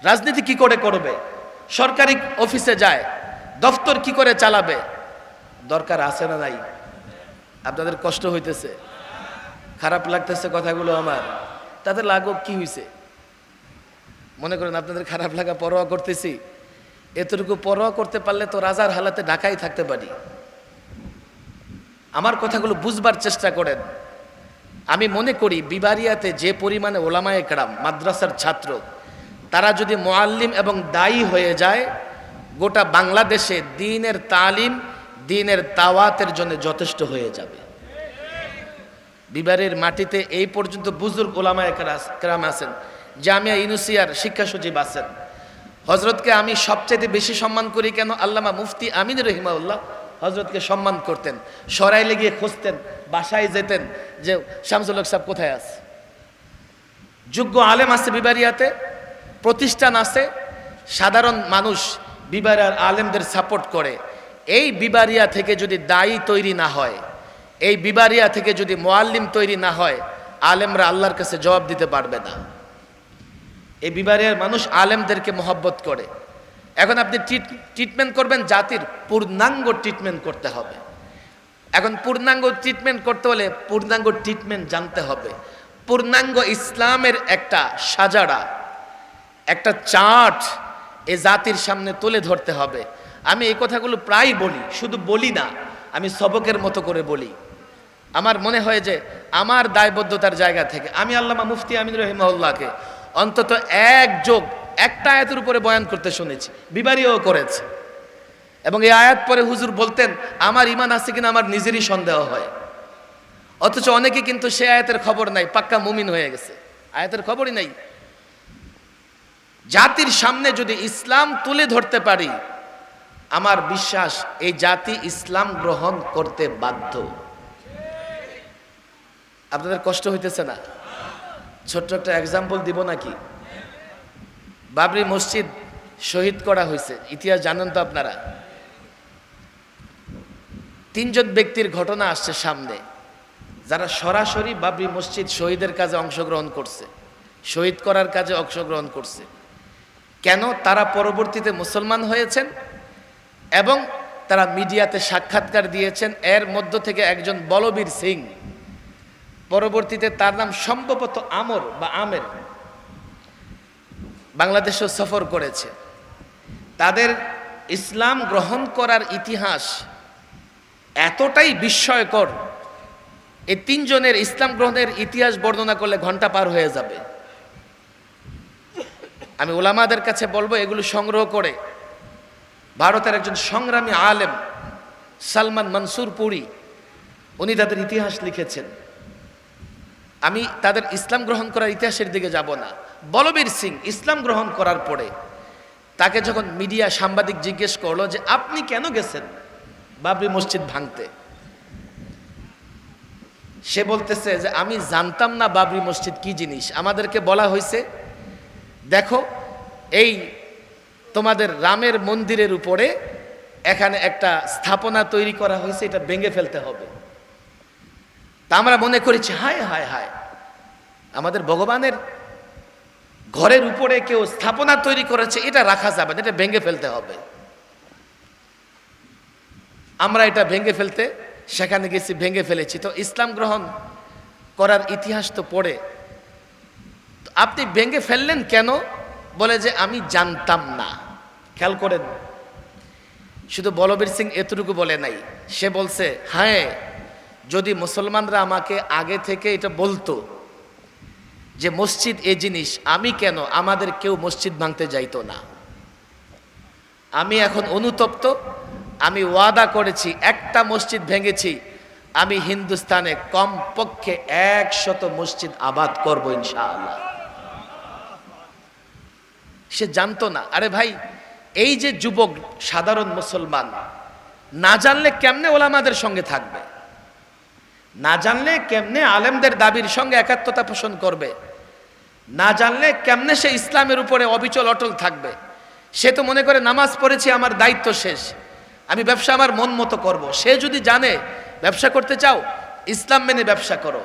রাজনীতি কি করে করবে? সরকারি অফিসে যায়, দফতর কি করে চালাবে? দরকার আছে না নাই? আপনাদের কষ্ট হইতেছে, খারাপ লাগতেছে কথাগুলো আমার, তাদের লাগুক, কি হয়েছে? মনে করেন আপনাদের খারাপ লাগা পরোয়া করতেছি, এতটুকু পরোয়া করতে পারলে তো রাজার হালাতে ঢাকায় থাকতে পারি। আমার কথাগুলো বুঝবার চেষ্টা করেন। আমি মনে করি বিবারিয়াতে যে পরিমাণে ওলামায়ে কেরাম, মাদ্রাসার ছাত্র, তারা যদি মুআল্লিম এবং দায়ী হয়ে যায়, গোটা বাংলাদেশে দ্বীনের তালিম, দ্বীনের দাওয়াতের জন্য যথেষ্ট হয়ে যাবে। বিবারের মাটিতে এই পর্যন্ত বুজুর্গ ওলামায়ে কেরাম আছেন, জামিয়া ইউনুসিয়ার শিক্ষা সচিব আছেন। হযরতকে আমি সবচেয়ে বেশি সম্মান করি কেন? আল্লামা মুফতি আমিন রহিমাউল্লাহ হযরতকে সম্মান করতেন, সরাইলে গিয়ে খুঁজতেন, বাসায় যেতেন যে শামসুল হক সাহেব কোথায় আছে। যোগ্য আলেম আছে বিবারিয়াতে, প্রতিষ্ঠান আছে, সাধারণ মানুষ বিবারিয়ার আলেমদের সাপোর্ট করে। এই বিবারিয়া থেকে যদি দায়ী তৈরি না হয়, এই বিবারিয়া থেকে যদি মুআল্লিম তৈরি না হয়, আলেমরা আল্লাহর কাছে জবাব দিতে পারবে না। এই বিবারিয়ার মানুষ আলেমদেরকে মহব্বত করে। এখন আপনি ট্রিটমেন্ট করবেন, জাতির পূর্ণাঙ্গ ট্রিটমেন্ট করতে হবে। এখন পূর্ণাঙ্গ ট্রিটমেন্ট করতে হলে পূর্ণাঙ্গ ট্রিটমেন্ট জানতে হবে। পূর্ণাঙ্গ ইসলামের একটা সাজাড়া, একটা চার্ট এ জাতির সামনে তুলে ধরতে হবে। আমি এই কথাগুলো প্রায় বলি, শুধু বলি না, আমি সবকের মতো করে বলি। আমার মনে হয় যে আমার দায়বদ্ধতার জায়গা থেকে আমি আল্লামা মুফতি আমিন রহিমাহুল্লাহকে অন্তত একটা আয়াতের উপরে বয়ান করতে শুনেছি, বিবারিও করেছে। এবং এই আয়াত পরে হুজুর বলতেন আমার ঈমান আছে কিনা আমার নিজেরই সন্দেহ হয়। অথচ অনেকে কিন্তু সে আয়াতের খবর নাই, পাক্কা মুমিন হয়ে গেছে, আয়াতের খবরই নাই। জাতির সামনে যদি ইসলাম তুলে ধরতে পারি, আমার বিশ্বাস এই জাতি ইসলাম গ্রহণ করতে বাধ্য। আপনাদের কষ্ট হইতেছে না? ছোট্ট একটা এক্সাম্পল দিব নাকি? বাবরি মসজিদ শহীদ করা হয়েছে, ইতিহাস জানেন তো আপনারা। 3 জন ব্যক্তির ঘটনা আসছে সামনে, যারা সরাসরি বাবরি মসজিদ শহীদের কাজে অংশগ্রহণ করছে, শহীদ করার কাজে অংশগ্রহণ করছে। কেন? তারা পরবর্তীতে মুসলমান হয়েছেন এবং তারা মিডিয়াতে সাক্ষাৎকার দিয়েছেন। এর মধ্য থেকে একজন বলবীর সিং, পরবর্তীতে তার নাম সম্ভবত আমর বা আমের, বাংলাদেশেও সফর করেছে। তাদের ইসলাম গ্রহণ করার ইতিহাস এতটাই বিস্ময়কর, এই 3 জনের ইসলাম গ্রহণের ইতিহাস বর্ণনা করলে ঘন্টা পার হয়ে যাবে। আমি উলামাদের কাছে বলবো এগুলো সংগ্রহ করে। ভারতের একজন সংগ্রামী আলেম সালমান মনসুর পুরী, উনি তাদের ইতিহাস লিখেছেন। আমি তাদের ইসলাম গ্রহণ করার ইতিহাসের দিকে যাব না। বলবীর সিং ইসলাম গ্রহণ করার পরে তাকে যখন মিডিয়া সাংবাদিক জিজ্ঞেস করলো যে আপনি কেন গেছেন বাবরি মসজিদ ভাঙতে, সে বলতেছে যে আমি জানতাম না বাবরি মসজিদ কি জিনিস। আমাদেরকে বলা হয়েছে দেখো এই তোমাদের রামের মন্দিরের উপরে এখানে একটা স্থাপনা তৈরি করা হয়েছে, এটা ভেঙে ফেলতে হবে। তা আমরা মনে করেছি হায় হায় হায়, আমাদের ভগবানের ঘরের উপরে কেউ স্থাপনা তৈরি করেছে, এটা রাখা যাবে না, এটা ভেঙে ফেলতে হবে। আমরা এটা ভেঙে ফেলতে সেখানে গেছি, ভেঙে ফেলেছি। তো ইসলাম গ্রহণ করার ইতিহাস তো পড়ে, আপনি ভেঙে ফেললেন কেন? বলে যে আমি জানতাম না। খেয়াল করেন, শুধু বলবীর সিং এতটুকু বলে নাই, সে বলছে হ্যাঁ যদি মুসলমানরা আমাকে আগে থেকে এটা বলতো যে মসজিদ এ জিনিস, আমি কেন, আমাদের কেউ মসজিদ ভাঙতে যাইতো না। আমি এখন অনুতপ্ত, আমি ওয়াদা করেছি একটা মসজিদ ভেঙেছি, আমি হিন্দুস্তানে কমপক্ষে 100 মসজিদ আবাদ করব ইনশাআল্লাহ। সে জানতো না। আরে ভাই, এই যে যুবক সাধারণ মুসলমান, না জানলে কেমনে ওলামাদের সঙ্গে থাকবে, না জানলে কেমনে আলেমদের দাবির সঙ্গে একাত্মতা পোষণ করবে, না জানলে কেমনে সে ইসলামের উপরে অবিচল অটল থাকবে। সে তো মনে করে নামাজ পড়েছি আমার দায়িত্ব শেষ, আমি ব্যবসা আমার মন মতো করব। সে যদি জানে ব্যবসা করতে চাও ইসলাম মেনে ব্যবসা করো,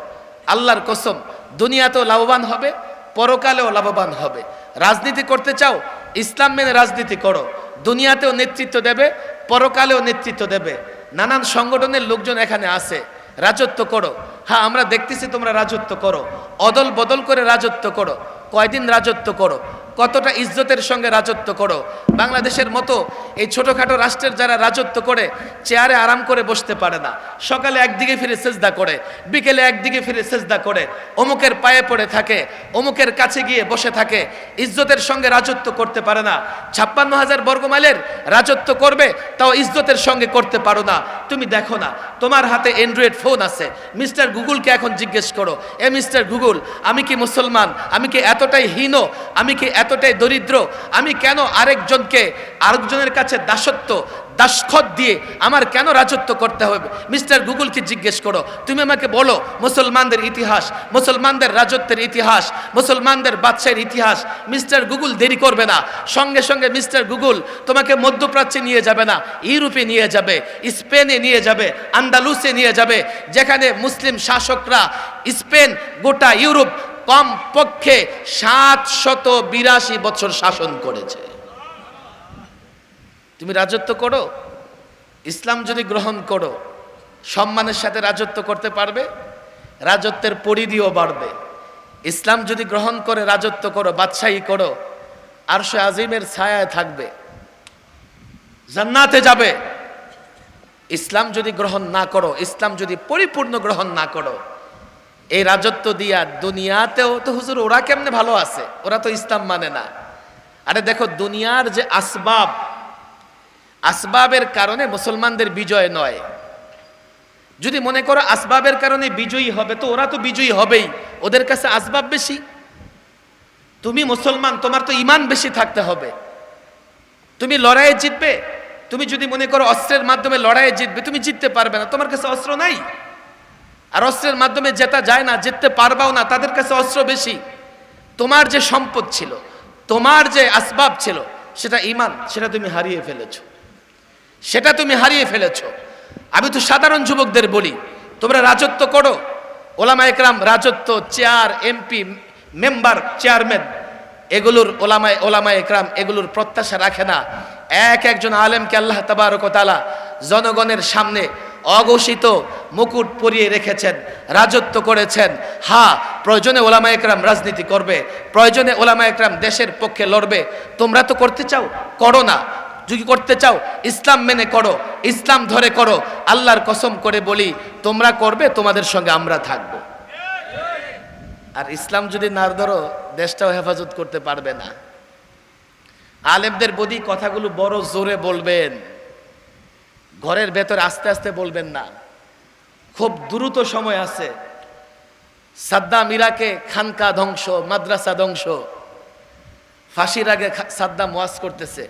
আল্লাহর কসম দুনিয়াতেও লাভবান হবে, পরকালেও লাভবান হবে। রাজনীতি করতে চাও ইসলাম মেনে রাজনীতি করো, দুনিয়াতেও নেতৃত্ব দেবে, পরকালেও নেতৃত্ব দেবে। নানান সংগঠনের লোকজন এখানে আছে, রাজত্ব করো। হ্যাঁ, আমরা দেখতেছি তোমরা রাজত্ব করো, অদল বদল করে রাজত্ব করো। কয়দিন রাজত্ব করো, কতটা ইজ্জতের সঙ্গে রাজত্ব করো। বাংলাদেশের মতো এই ছোটোখাটো রাষ্ট্রের যারা রাজত্ব করে চেয়ারে আরাম করে বসতে পারে না, সকালে একদিকে ফিরে সেজদা করে, বিকেলে একদিকে ফিরে সেজদা করে, অমুকের পায়ে পড়ে থাকে, অমুকের কাছে গিয়ে বসে থাকে, ইজ্জতের সঙ্গে রাজত্ব করতে পারে না। 56,000 বর্গমাইলের রাজত্ব করবে, তাও ইজ্জতের সঙ্গে করতে পারো না। তুমি দেখো না, তোমার হাতে অ্যান্ড্রয়েড ফোন আছে, মিস্টার গুগলকে এখন জিজ্ঞেস করো, এ মিস্টার গুগল, আমি কি মুসলমান, আমি কি এতটাই হীন, আমি কি এতটাই দরিদ্র, আমি কেন আরেকজনের কাছে দাসখত দিয়ে আমার কেন রাজত্ব করতে হবে? মিস্টার গুগলকে জিজ্ঞেস করো, তুমি আমাকে বলো মুসলমানদের ইতিহাস, মুসলমানদের রাজত্বের ইতিহাস, মুসলমানদের বাদশাহের ইতিহাস। মিস্টার গুগল দেরি করবে না, সঙ্গে সঙ্গে মিস্টার গুগল তোমাকে মধ্যপ্রাচ্যে নিয়ে যাবে না, ইউরোপে নিয়ে যাবে, স্পেনে নিয়ে যাবে, আন্দালুসে নিয়ে যাবে, যেখানে মুসলিম শাসকরা স্পেন গোটা ইউরোপ কম পক্ষে 782 বছর শাসন করেছে। তুমি রাজত্ব করো, ইসলাম যদি গ্রহণ করো সম্মানের সাথে রাজত্ব করতে পারবে, রাজত্বের পরিধিও বাড়বে। ইসলাম যদি গ্রহণ করে রাজত্ব করো, বাদশাহী করো, আরশে আজিমের ছায়ায় থাকবে, জান্নাতে যাবে। ইসলাম যদি গ্রহণ না করো, ইসলাম যদি পরিপূর্ণ গ্রহণ না করো, এই রাজত্ব দিয়া দুনিয়াতেও তো হুজুর ওরা কেমনে ভালো আছে, ওরা তো ইসলাম মানে না। আরে দেখো, দুনিয়ার যে আসবাবের কারণে মুসলমানদের বিজয় নয়। যদি মনে করো আসবাবের কারণে বিজয়ী হবে, তো ওরা তো বিজয়ী হবেই, ওদের কাছে আসবাব বেশি। তুমি মুসলমান, তোমার তো ঈমান বেশি থাকতে হবে, তুমি লড়াইয়ে জিতবে। তুমি যদি মনে করো অস্ত্রের মাধ্যমে লড়াইয়ে জিতবে, তুমি জিততে পারবে না, তোমার কাছে অস্ত্র নাই। আর অস্ত্রের মাধ্যমে জেতা যায় না, জিততে পারবাও না, তাদের কাছে অস্ত্র বেশি। তোমার যে সম্পদ ছিল, তোমার যে আসবাব ছিল, সেটা ঈমান, সেটা তুমি হারিয়ে ফেলেছো। আমি তো সাধারণ যুবকদের বলি, তোমরা রাজত্ব করো। ওলামা একরাম রাজত্ব, চেয়ার, এমপি, মেম্বার, চেয়ারম্যান, এগুলোর ওলামা একরাম এগুলোর প্রত্যাশা রাখে না। একজন আলেমকে আল্লাহ তাবারক ওয়া তাআলা জনগণের সামনে অঘোষিত মুকুট পরিয়ে রেখেছেন, রাজত্ব করেছেন। হ্যাঁ, প্রয়োজনে ওলামা একরাম রাজনীতি করবে, প্রয়োজনে ওলামা একরাম দেশের পক্ষে লড়বে। তোমরা তো করতে চাও, করো না। যদি করতে চাও ইসলাম মেনে করো, ইসলাম ধরে করো। আল্লাহর কসম করে বলি, তোমরা করবে, তোমাদের সঙ্গে আমরা থাকবো। আর ইসলাম যদি না ধরো, দেশটাও হেফাজত করতে পারবে না। আলেমদের বদি কথাগুলো বড় জোরে বলবেন, ঘরের ভেতরে আস্তে আস্তে বলবেন না। খুব দ্রুত সময় আছে। সাদ্দাম ইরাকে খানকা ধ্বংস, মাদ্রাসা ধ্বংস। ফাঁসির আগে সাদ্দাম ওয়াজ করতেছে,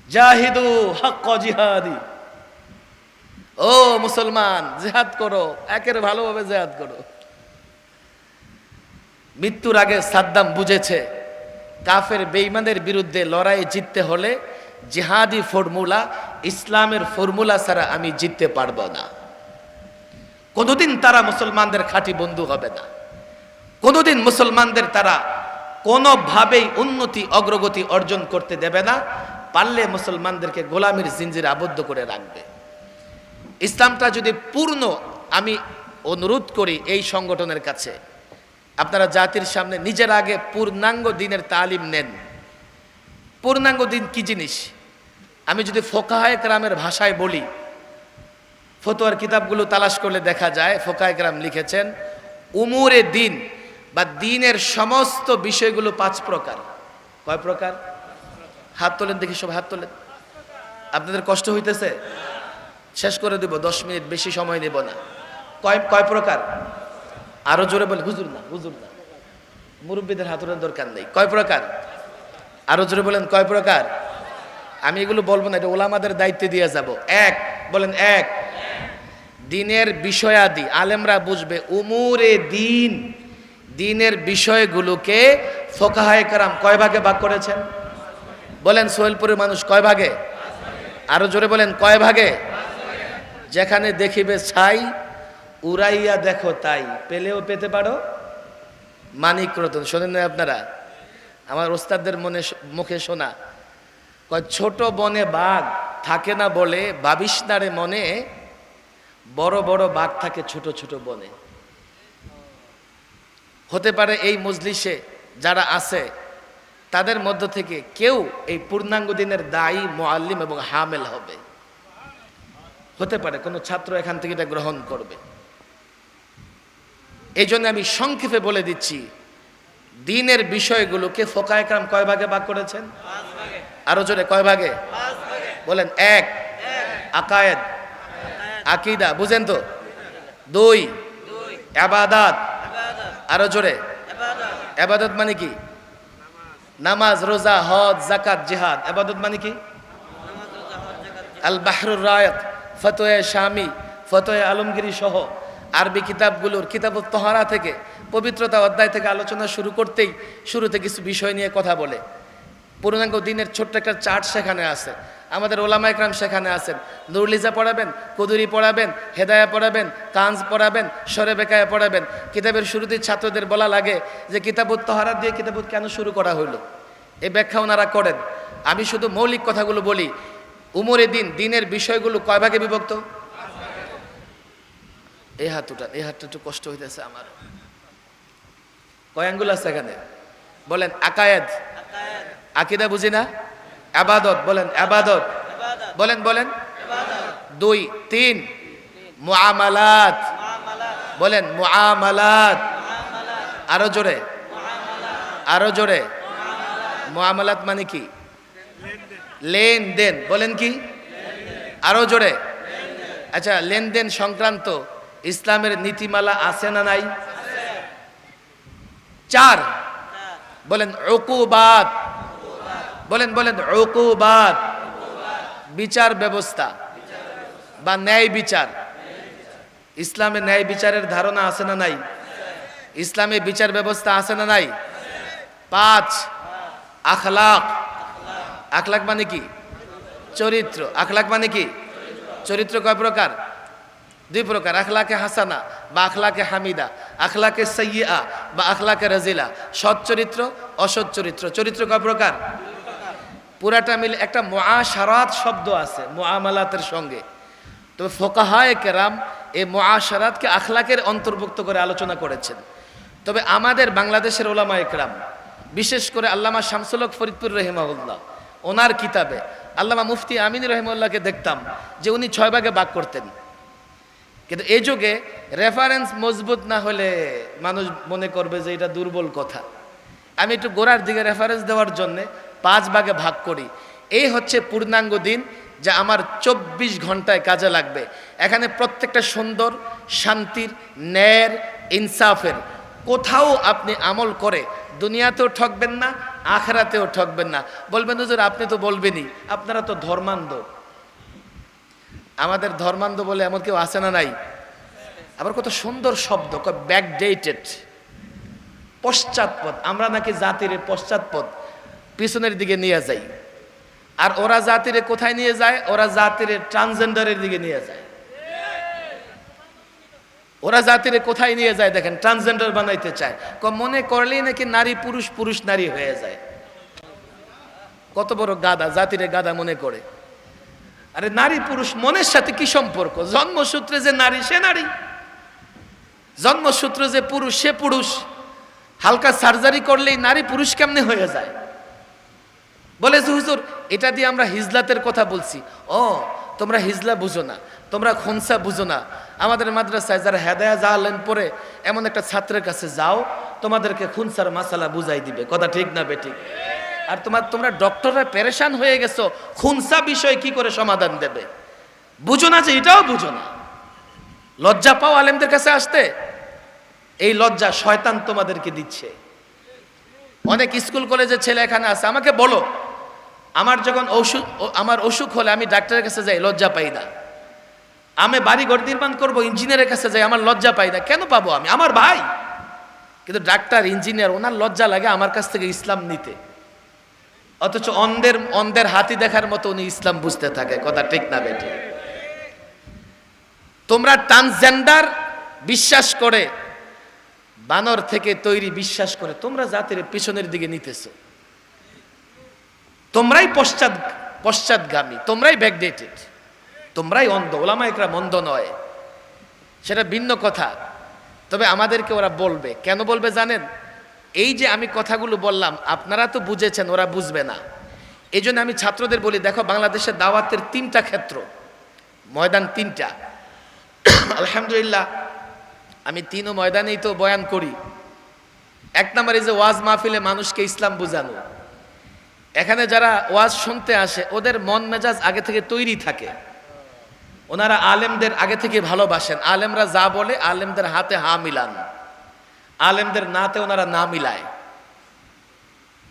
জাহিদু হক্ক জিহাদি, ও মুসলমান জিহাদ করো, একের ভালোভাবে জিহাদ করো। মৃত্যুর আগে সাদ্দাম বুঝেছে কাফের বেঈমানের বিরুদ্ধে লড়াই জিততে হলে জিহাদি ফর্মুলা, ইসলামের ফর্মুলা ছাড়া আমি জিততে পারবো না। কোনোদিন তারা মুসলমানদের খাঁটি বন্ধু হবে না, কোনোদিন মুসলমানদের তারা কোনোভাবেই উন্নতি অগ্রগতি অর্জন করতে দেবে না। পারলে মুসলমানদেরকে গোলামির জিঞ্জিরে আবদ্ধ করে রাখবে। ইসলামটা যদি পূর্ণ, আমি অনুরোধ করি এই সংগঠনের কাছে, আপনারা জাতির সামনে নিজের আগে পূর্ণাঙ্গ দিনের তালিম নেন। পূর্ণাঙ্গ দিন কি জিনিস? আমি যদি ফোকাহায়ে কেরামের ভাষায় বলি, ফতোয়ার কিতাবগুলো তালাশ করলে দেখা যায় ফোকাহায়ে কেরাম লিখেছেন উমুরে দিন বা দিনের সমস্ত বিষয়গুলো 5 প্রকার। কয় প্রকার? হাত তোলেন দেখি, সব হাত তোলেন। আপনাদের কষ্ট হইতেছে? শেষ করে দেব, 10 মিনিট, বেশি সময় নেব না। কয় প্রকার? আরো জোরে বলে, হুজুর না, মুরব্বীদের হাতুরের দরকার নেই। কয় প্রকার? আরো জোরে বলেন, কয় প্রকার? আমি এগুলো বলবো না, এটা ওলামাদের দায়িত্বে দিয়ে যাব। 1, বলেন এক। দিনের বিষয়াদি আলেমরা বুঝবে, উমুরে দিন, দিনের বিষয়গুলোকে ফোকাহায়ে কেরাম কয় ভাগে ভাগ করেছেন? বলেন সোহেলপুরের মানুষ কয় ভাগে? আরো জোরে বলেন কয় ভাগে? যেখানে দেখিবে ছাই, উড়াইয়া দেখো তাই, পেলেও পেতে পারো মানিক রতন। শোনেন না আপনারা? আমার ওস্তাদদের মুখে শোনা, কয় ছোট বনে বাঘ থাকে না বলে ভাবিস না রে মনে, বড় বড় বাঘ থাকে ছোট ছোট বনে। হতে পারে এই মজলিসে যারা আছে তাদের মধ্য থেকে কেউ এই পূর্ণাঙ্গ দিনের দায়ী, মুআল্লিম এবং হামেল হবে। হতে পারে কোনো ছাত্র এখান থেকে এটা গ্রহণ করবে। এই জন্য আমি সংক্ষেপে বলে দিচ্ছি, দিনের বিষয়গুলোকে ফোকায়ে কেরাম কয় ভাগে ভাগ করেছেন? আরো জোরে কয় ভাগে? বলেন এক, আকায়েদ, আকীদা, বুঝেন তো? দুই, ইবাদত। আরো জোরে? ইবাদত মানে কি? নামাজ, রোজা, হজ, যাকাত, জিহাদ। ইবাদত মানে কি? আল বাহরুর রায়ক, ফতোয়া শামী, ফতোয়া আলমগীরি সহ আরবি কিতাবগুলোর কিতাবুত তাহারা থেকে, পবিত্রতা অধ্যায় থেকে আলোচনা শুরু করতেই শুরুতে কিছু বিষয় নিয়ে কথা বলে। পূর্ণাঙ্গ দিনের ছোট্ট একটা চার্ট সেখানে আছে। আমাদের ওলামা ইকরাম সেখানে আছেন। নুরলিজা পড়াবেন, কুদুরি পড়াবেন, হেদায়া পড়াবেন, কানজ পড়াবেন, সরে বেকায়া পড়াবেন। কিতাবের শুরুতেই ছাত্রদের বলা লাগে যে কিতাবুত তাহারা দিয়ে কিতাবুত কেন শুরু করা হইল, এই ব্যাখ্যা ওনারা করেন। আমি শুধু মৌলিক কথাগুলো বলি। উমরে দিন, দিনের বিষয়গুলো কয় ভাগে বিভক্ত? এই হাতটা একটু কষ্ট হইতেছে আমার। কয় আঙ্গুল আছে এখানে? বলেন আকায়েদ, আকীদা বুঝি না। ইবাদত, বলেন ইবাদত, বলেন বলেন। দুই, তিন, মুআমালাত, বলেন মুআমালাত। আরো জোরে, আরো জোরে। মুআমালাত মানে কি? লেনদেন। বলেন কি? আরো জোরে। আচ্ছা, লেনদেন সংক্রান্ত ইসলামের নীতিমালা আছে না নাই? চার, বলেন উকুবাত, বলেন বলেন উকুবাত, বিচার ব্যবস্থা বা ন্যায় বিচার। ইসলামে ন্যায় বিচারের ধারণা আছে না নাই? ইসলামে বিচার ব্যবস্থা আছে না নাই? পাঁচ, আখলাক। আখলাক মানে কি? চরিত্র। আখলাক মানে কি? চরিত্র কয় প্রকার? দুই প্রকার, আখলাকে হাসানা বা আখলাকে হামিদা, আখলাকে সাইয়্যিআ বা আখলাকে রাজিলা। সৎ চরিত্র, অসৎ চরিত্র। চরিত্র কয় প্রকার? পুরাটা মিলে একটা মুআশারাত শব্দ আছে মুআমালাতের সঙ্গে। তবে ফোকাহায়ে কেরাম এই মুআশারাতকে আখলাকের অন্তর্ভুক্ত করে আলোচনা করেছেন। তবে আমাদের বাংলাদেশের ওলামায়ে কেরাম, বিশেষ করে আল্লামা শামসুল হক ফরিদপুর রহিমাহুল্লাহ, ওনার কিতাবে আল্লামা মুফতি আমিন রহিমাহুল্লাহকে দেখতাম যে উনি 6 ভাগে ভাগ করতেন। কিন্তু এই যুগে রেফারেন্স মজবুত না হলে মানুষ মনে করবে যে এটা দুর্বল কথা। আমি একটু গোড়ার দিকে রেফারেন্স দেওয়ার জন্য 5 ভাগে ভাগ করি। এই হচ্ছে পূর্ণাঙ্গ দিন, যা আমার 24 ঘন্টায় কাজে লাগবে। এখানে প্রত্যেকটা সুন্দর, শান্তির, ন্যায়ের, ইনসাফের। কোথাও আপনি আমল করে দুনিয়াতেও ঠকবেন না, আখেরাতেও ঠকবেন না। বলবেন হুজুর আপনি তো বলবেনই, আপনারা তো ধর্মান্ধ। আমাদের ধর্মান্ধ বলে এমন কেউ আছে না নাই? আবার কত সুন্দর শব্দ, ব্যাকডেটেড, পশ্চাৎপদ। আমরা নাকি জাতির পশ্চাৎপদ, পিছনের দিকে নিয়ে যাই। আর ওরা জাতিরে কোথায় নিয়ে যায়? ওরা জাতিরে ট্রান্সজেন্ডারের দিকে নিয়ে যায়। ওরা জাতিরে কোথায় নিয়ে যায় দেখেন? ট্রান্সজেন্ডার বানাইতে চায়। মনে করলেই নাকি নারী পুরুষ, পুরুষ নারী হয়ে যায়। কত বড় গাদা, জাতিরে গাদা মনে করে। আরে নারী পুরুষ মনের সাথে কি সম্পর্ক? জন্মসূত্রে যে নারী সে নারী, জন্মসূত্রে যে পুরুষ সে পুরুষ। হালকা সার্জারি করলেই নারী পুরুষ কেমনে হয়ে যায়? বলে যে হুজুর এটা দিয়ে আমরা হিজলাতের কথা বলছি। ও তোমরা হিজলা বুঝো না, তোমরা খুনসা বুঝো না। আমাদের মাদ্রাসায় যারা হেদায়া জাহালেন পড়ে এমন একটা ছাত্রের কাছে যাও, তোমাদেরকে খুনসার মাসালা বুঝাই দিবে। কথা ঠিক না বেঠিক? আর তোমরা ডক্টররা পেরেশান হয়ে গেছো, খুনসা বিষয় কি করে সমাধান দেবে? বুঝো না যে এটাও বুঝো না। লজ্জা পাও আলেমদের কাছে আসতে? এই লজ্জা শয়তান তোমাদেরকে দিচ্ছে। অনেক স্কুল কলেজের ছেলে এখানে আছে, আমাকে বলো, আমার যখন আমার অসুখ হলে আমি ডাক্তারের কাছে যাই, লজ্জা পাই না। আমি বাড়ি ঘর নির্মাণ করব, ইঞ্জিনিয়ারের কাছে যাই, আমার লজ্জা পাই না। কেন পাবো? আমি আমার ভাই। কিন্তু ডাক্তার, ইঞ্জিনিয়ার, ওনার লজ্জা লাগে আমার কাছ থেকে ইসলাম নিতে। অথচ অন্ধের হাতি দেখার মতো উনি ইসলাম বুঝতে থাকে। কথা ঠিক না বেটি? তোমরা ট্রান্সজেন্ডার বিশ্বাস করে, বানর থেকে তৈরি বিশ্বাস করে তোমরা জাতির পিছনের দিকে নিতেছো। তোমরাই পশ্চাৎগামী, তোমরাই ব্যাকডেটেড, তোমরাই অন্ধ। ওলামা ইকরাম অন্ধ নয়, সেটা ভিন্ন কথা। তবে আমাদেরকে ওরা বলবে, কেন বলবে জানেন? এই যে আমি কথাগুলো বললাম, আপনারা তো বুঝেছেন, ওরা বুঝবে না। এই জন্য আমি ছাত্রদের বলি, দেখো বাংলাদেশের দাওয়াতের 3টা ক্ষেত্র, ময়দান 3টা। আলহামদুলিল্লাহ আমি 3 ময়দানেই তো বয়ান করি। 1 নম্বরে যে ওয়াজ মাহফিলে মানুষকে ইসলাম বোঝানো। এখানে যারা ওয়াজ শুনতে আসে ওদের মন মেজাজ আগে থেকে তৈরি থাকে, ওনারা আলেমদের আগে থেকে ভালোবাসেন। আলেমরা যা বলে আলেমদের হাতে হা মিলান, আলেমদের নাতে ওনারা না মিলায়।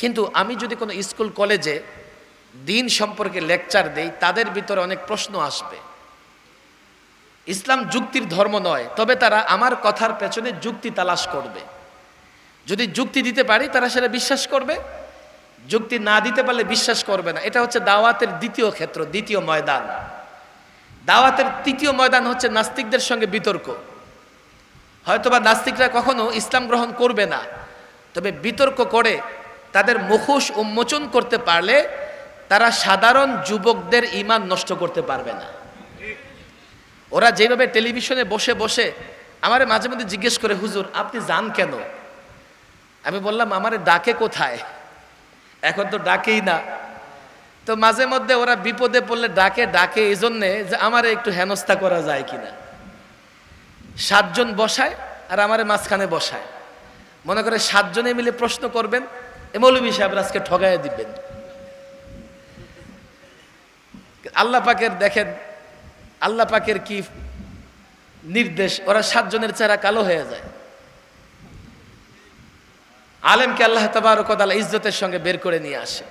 কিন্তু আমি যদি কোনো স্কুল কলেজে দিন সম্পর্কে লেকচার দেই, তাদের ভিতরে অনেক প্রশ্ন আসবে। ইসলাম যুক্তির ধর্ম নয়, তবে তারা আমার কথার পেছনে যুক্তি তালাশ করবে। যদি যুক্তি দিতে পারি তারা সেটা বিশ্বাস করবে, যুক্তি না দিতে পারলে বিশ্বাস করবে না। এটা হচ্ছে দাওয়াতের 2য় ক্ষেত্র, 2য় ময়দান। দাওয়াতের 3য় ময়দান হচ্ছে নাস্তিকদের সঙ্গে বিতর্ক। হয়তোবা নাস্তিকরা কখনো ইসলাম গ্রহণ করবে না, তবে বিতর্ক করে তাদের মুখোশ উন্মোচন করতে পারলে তারা সাধারণ যুবকদের ঈমান নষ্ট করতে পারবে না। ওরা যেভাবে টেলিভিশনে বসে বসে আমারে মাঝে মধ্যে জিজ্ঞেস করে, হুজুর আপনি যান কেন? আমি বললাম আমারে ডাকে কোথায়, এখন তো ডাকেই না। তো মাঝে মধ্যে ওরা বিপদে পড়লে ডাকে এই জন্যে যে আমারে একটু হেনস্থা করা যায় কিনা। 7 জন বসায় আর আমারে মাঝখানে বসায়, মনে করে 7 জনে মিলে প্রশ্ন করবেন, এ মৌলভী সাহেব আজকে ঠগাইয়া দিবেন। আল্লাহ পাকের দেখেন, আল্লাহ পাকের কি নির্দেশ, ওরা 7 জনের চেহারা কালো হয়ে যায়। আলেমকে আল্লাহ তাবারক ওয়া তাআলা ইজ্জতের সঙ্গে বের করে নিয়ে আসে।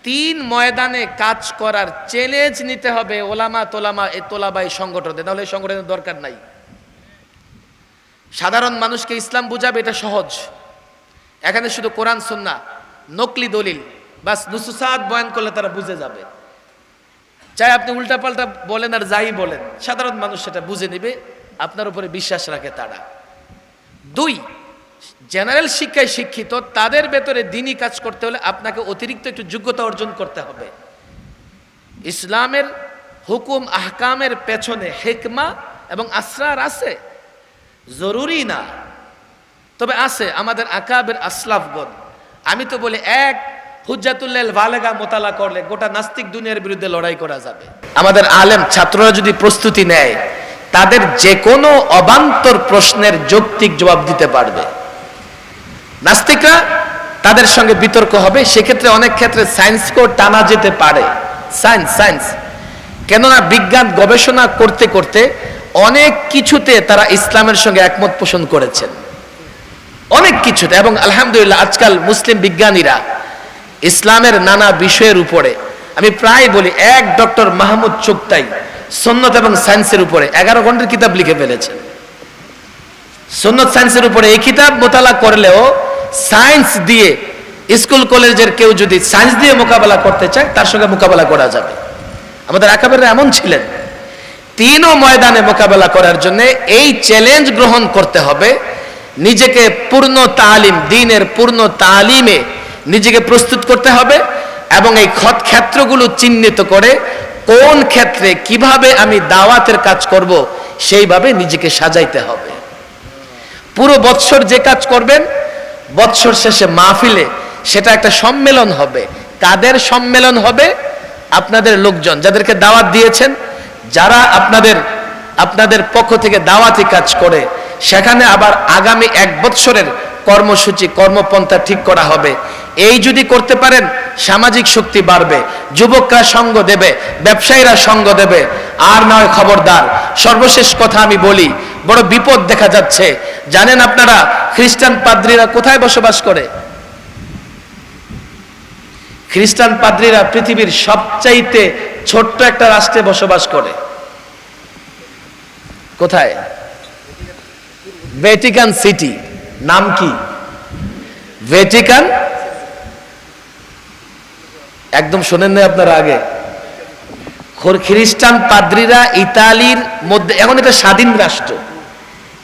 3 ময়দানে কাজ করার চ্যালেঞ্জ নিতে হবে ওলামা তোলামা এ তোলাবাই সংগঠনে, তাহলে এই সংগঠনের দরকার নাই। সাধারণ মানুষকে ইসলাম বুঝাবে, এটা সহজ। এখানে শুধু কোরআন সুন্নাহ, নকলি দলিল, বাস নুসুসাত বয়ান করলে তারা বুঝে যাবে। চাই আপনি উল্টাপাল্টা বলেন আর যাই বলেন, সাধারণ মানুষ সেটা বুঝে নেবে, আপনার উপরে বিশ্বাস রাখে তারা। 2, জেনারেল শিক্ষায় শিক্ষিত, তাদের ভেতরে দ্বীনি কাজ করতে হলে আপনাকে অতিরিক্ত একটু যোগ্যতা অর্জন করতে হবে। ইসলামের হুকুম আহকামের পেছনে হিকমা এবং আসরার আছে, জরুরি না, তবে আছে। আমাদের আকাবের আসলাফগণ, আমি তো বলি এক হুজ্জাতুল্লাহ বালেগা মোতালা করলে গোটা নাস্তিক দুনিয়ার বিরুদ্ধে লড়াই করা যাবে। আমাদের আলেম ছাত্ররা যদি প্রস্তুতি নেয়, তাদের যে কোনো অবান্তর প্রশ্নের যৌক্তিক জবাব দিতে পারবে। নাস্তিকরা তাদের সঙ্গে বিতর্ক হবে, সেক্ষেত্রে অনেক ক্ষেত্রে সায়েন্সকেও টানা যেতে পারে। সায়েন্স কেননা বিজ্ঞান গবেষণা করতে করতে অনেক কিছুতে তারা ইসলামের সঙ্গে একমত পোষণ করেছেন, অনেক কিছুতে। এবং আলহামদুলিল্লাহ আজকাল মুসলিম বিজ্ঞানীরা ইসলামের নানা বিষয়ের উপরে, আমি প্রায় বলি, এক ডক্টর মাহমুদ চুগতাই সুন্নত এবং সায়েন্সের উপরে 11 ঘন্টার কিতাব লিখে ফেলেছেন। সুন্নত সায়েন্সের উপরে এই কিতাব মোতালা করলেও সায়েন্স দিয়ে, স্কুল কলেজের কেউ যদি সায়েন্স দিয়ে মোকাবেলা করতে চায় তার সঙ্গে মোকাবেলা করা যাবে। আমাদের আকাবেররা এমন ছিলেন। 3 ময়দানে মোকাবেলা করার জন্য এই চ্যালেঞ্জ গ্রহণ করতে হবে, নিজেকে পূর্ণ তালিম, দ্বীনের পূর্ণ তালিমে নিজেকে প্রস্তুত করতে হবে এবং এই ক্ষেত্রগুলো চিহ্নিত করে কোন ক্ষেত্রে কিভাবে আমি দাওয়াতের কাজ করব সেইভাবে নিজেকে সাজাইতে হবে। পুরো বৎসর যে কাজ করবেন, বৎসর শেষে মাহফিলে সেটা একটা সম্মেলন হবে। কাদের সম্মেলন হবে? আপনাদের লোকজন যাদেরকে দাওয়াত দিয়েছেন, যারা আপনাদের পক্ষ থেকে দাওয়াতি কাজ করে, সেখানে আবার আগামী 1 বৎসরের কর্মসূচি কর্মপন্থা ঠিক করা হবে। এই যদি করতে পারেন সামাজিক শক্তি বাড়বে, যুবকরা সঙ্গ দেবে, ব্যবসায়ীরা সঙ্গ দেবে। আর নয় খবরদার, সর্বশেষ কথা আমি বলি, বড় বিপদ দেখা যাচ্ছে। জানেন আপনারা খ্রিস্টান পাদ্রীরা কোথায় বসবাস করে? খ্রিস্টান পাদ্রীরা পৃথিবীর সবচাইতে ছোট্ট একটা রাষ্ট্রে বসবাস করে। কোথায়? Vatican city. নাম কি? ভ্যাটিকান। একদম শোনেন না আপনারা আগে? খ্রিস্টান পাদ্রীরা ইতালির মধ্যে, এখন এটা স্বাধীন রাষ্ট্র,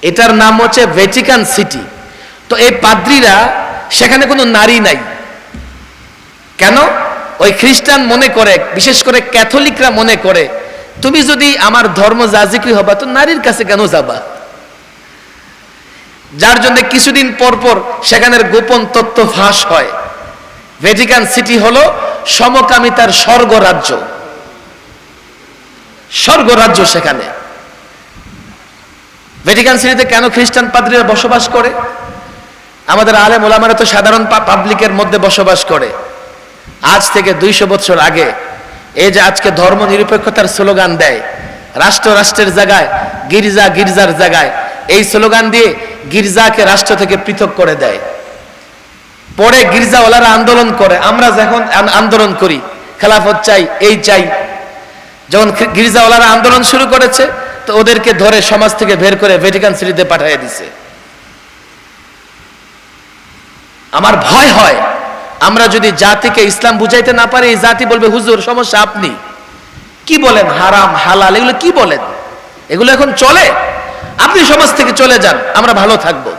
এটার নাম হচ্ছে ভ্যাটিকান সিটি। তো এই পাদ্রীরা, সেখানে কোনো নারী নাই। কেন? ওই খ্রিস্টান মনে করে, বিশেষ করে ক্যাথলিকরা মনে করে, তুমি যদি আমার ধর্ম যাজিকি হবা তো নারীর কাছে কেন যাবা? যার জন্য কিছুদিন পর পর সেখানের গোপন তথ্য ফাঁস হয়। ভ্যাটিকান সিটি হলো সমকামিতার স্বর্গরাজ্য। স্বর্গরাজ্য সেখানে। ভ্যাটিকান সিটিতে কেন খ্রিস্টান পাদ্রীরা বসবাস করে? আমাদের আলেম ওলামারা তো সাধারণ পাবলিকের মধ্যে বসবাস করে। আজ থেকে 200 বছর আগে এই যে আজকে ধর্ম নিরপেক্ষতার স্লোগান দেয়, রাষ্ট্র রাষ্ট্রের জায়গায়, গির্জা গির্জার জায়গায়, এই স্লোগান দিয়ে গির্জাকে রাষ্ট্র থেকে পৃথক করে দেয়। পরে গির্জাওয়ালারা আন্দোলন করে, আমরা যখন আন্দোলন করি খেলাফত চাই, এই চাই, যখন গির্জাওয়ালারা আন্দোলন শুরু করেছে তো ওদেরকে ধরে সমাজ থেকে বের করে ভ্যাটিকান সিটিতে পাঠিয়ে দিছে। আমার ভয় হয় আমরা যদি জাতিকে ইসলাম বুঝাইতে না পারি, এই জাতি বলবে হুজুর সমস্যা আপনি কি বলেন, হারাম হালাল এগুলো কি বলেন, এগুলো এখন চলে, আপনি সমাজ থেকে চলে যান, আমরা ভালো থাকবো।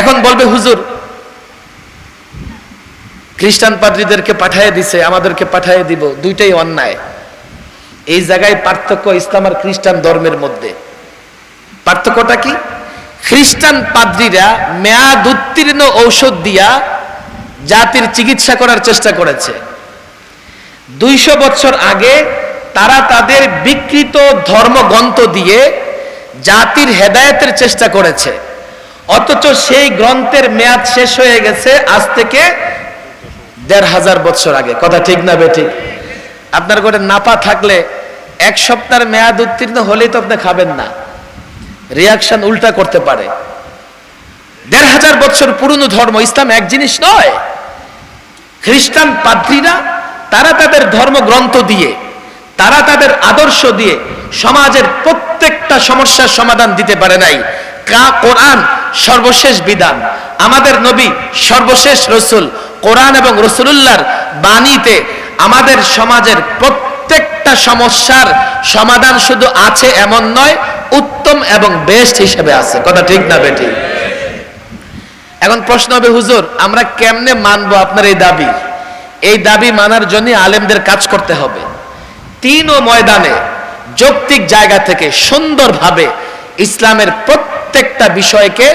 এখন বলবে হুজুর খ্রিস্টান পাদ্রীদেরকে পাঠিয়ে দিছে, আমাদেরকে পাঠিয়ে দিব, দুইটাই অন্যায়। এই জায়গায় পার্থক্য ইসলাম আর খ্রিস্টান ধর্মের মধ্যে। পার্থক্যটা কি? খ্রিস্টান পাদ্রীরা মেয়াদ উত্তীর্ণ ঔষধ দিয়া জাতির চিকিৎসা করার চেষ্টা করেছে। 200 বছর আগে তারা তাদের বিকৃত ধর্মগ্রন্থ দিয়ে জাতির হেদায়েতের চেষ্টা করেছে, অথচ সেই গ্রন্থের মেয়াদ শেষ হয়ে গেছে আজ থেকে 1500 বছর আগে। কথা ঠিক না বেঠিক? আপনার ঘরে নাপা থাকলে 1 সপ্তাহের মেয়াদ উত্তীর্ণ হলেই তো আপনি খাবেন না, রিয়াকশন উল্টা করতে পারে। 1500 বছর পুরনো ধর্ম, ইসলাম এক জিনিস নয়। খ্রিস্টান পাদ্রীরা তারা তাদের ধর্মগ্রন্থ দিয়ে, তারা তাদের আদর্শ দিয়ে সমাজের প্রত্যেকটা সমস্যার সমাধান দিতে পারে নাই। কোরআন সর্বশেষ বিধান, আমাদের নবী সর্বশেষ রসুল, কোরআন এবং রসুলুল্লাহর বাণীতে আমাদের সমাজের প্রত্যেকটা সমস্যার সমাধান শুধু আছে এমন নয়, উত্তম এবং বেস্ট হিসেবে আছে। কথা ঠিক না বেঠিক? এখন প্রশ্ন হবে হুজুর আমরা কেমনে মানবো আপনার এই দাবি? এই দাবি মানার জন্য আলেমদের কাজ করতে হবে। 3 ময়দানে যৌক্তিক জায়গা থেকে সুন্দরভাবে ইসলামের প্রত্যেকটা বিষয়কে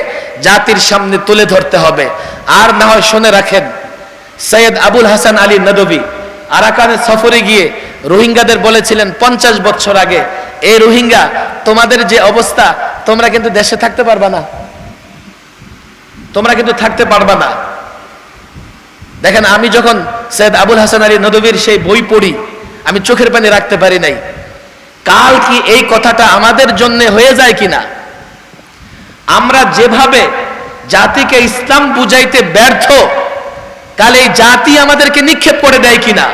জাতির সামনে তুলে ধরতে হবে। আর না হয় শুনে রাখেন, সৈয়দ আবুল হাসান আলী নদভী আরাকানের সফরে গিয়ে রোহিঙ্গাদের বলেছিলেন 50 বছর আগে, এই রোহিঙ্গা তোমাদের যে অবস্থা, তোমরা কিন্তু দেশে থাকতে পারবা না, তোমরা কিন্তু থাকতে পারবা না। দেখেন আমি যখন সৈয়দ আবুল হাসান আলী নদভীর সেই বই পড়ি আমি চোখের পানি রাখতে পারি নাই। কাল কি এই কথাটা আমাদের জন্য হয়ে যায় কিনা? আমরা যেভাবে জাতিকে ইসলাম বুঝাইতে ব্যর্থ, কাল এই জাতি আমাদেরকে নিক্ষেপ করে দেয় কিনা?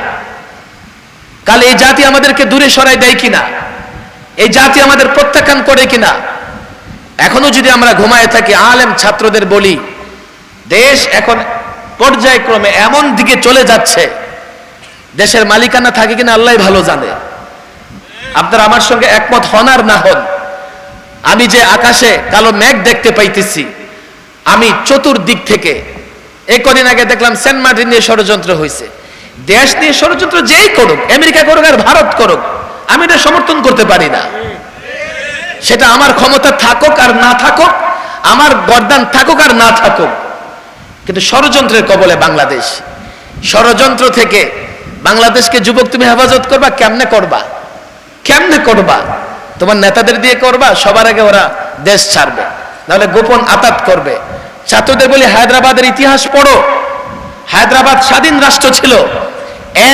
কাল এই জাতি আমাদেরকে দূরে সরাই দেয় কিনা? এই জাতি আমাদের প্রত্যাখ্যান করে কিনা? এখনো যদি আমরা ঘুমায় থাকি, আলেম ছাত্রদের বলি দেশ এখন পর্যায়ক্রমে এমন দিকে চলে যাচ্ছে, দেশের মালিকানা থাকে কিনা আল্লাহ ভালো জানে। আপনারা আমার সঙ্গে একমত হন আর না হন, আমি যে আকাশে কালো মেঘ দেখতে পাইতেছি, আমি চতুর্দিক থেকে, এই কদিন আগে দেখলাম সেন্ট মার্টিন নিয়ে ষড়যন্ত্র হয়েছে। দেশ নিয়ে ষড়যন্ত্র যেই করুক, আমেরিকা করুক আর ভারত করুক, আমি এটা সমর্থন করতে পারি না। সেটা আমার ক্ষমতা থাকুক আর না থাকুক, আমার গর্দান থাকুক আর না থাকুক, কিন্তু ষড়যন্ত্রের কবলে বাংলাদেশ। ষড়যন্ত্র থেকে বাংলাদেশকে যুবক তুমি হেফাজত করবা কেমনে করবা? কেমনে করবা? তোমার নেতাদের দিয়ে করবা, সবার আগে ওরা দেশ ছাড়বে, নাহলে গোপন আতাত করবে। ছাত্রদের বলি হায়দ্রাবাদের ইতিহাস পড়ো, হায়দ্রাবাদ স্বাধীন রাষ্ট্র ছিল,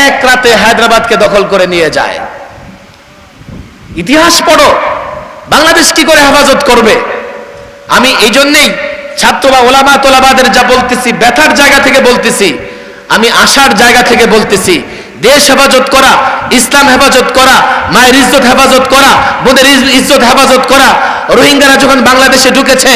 এক রাতে হায়দ্রাবাদকে দখল করে নিয়ে যায়। ইতিহাস পড়ো, বাংলাদেশ কি করে হেফাজত করবে? আমি এই জন্যেই ছাত্র বা ওলামা তোলাবাদের যা বলতেছি, ব্যথার জায়গা থেকে বলতেছি, আমি আশার জায়গা থেকে বলতেছি, দেশ হেফাজত করা, ইসলাম হেফাজত করা, মায়ের ইজ্জত হেফাজত করা, বোনের ইজ্জত হেফাজত করা। রোহিঙ্গারা যখন বাংলাদেশে ঢুকেছে,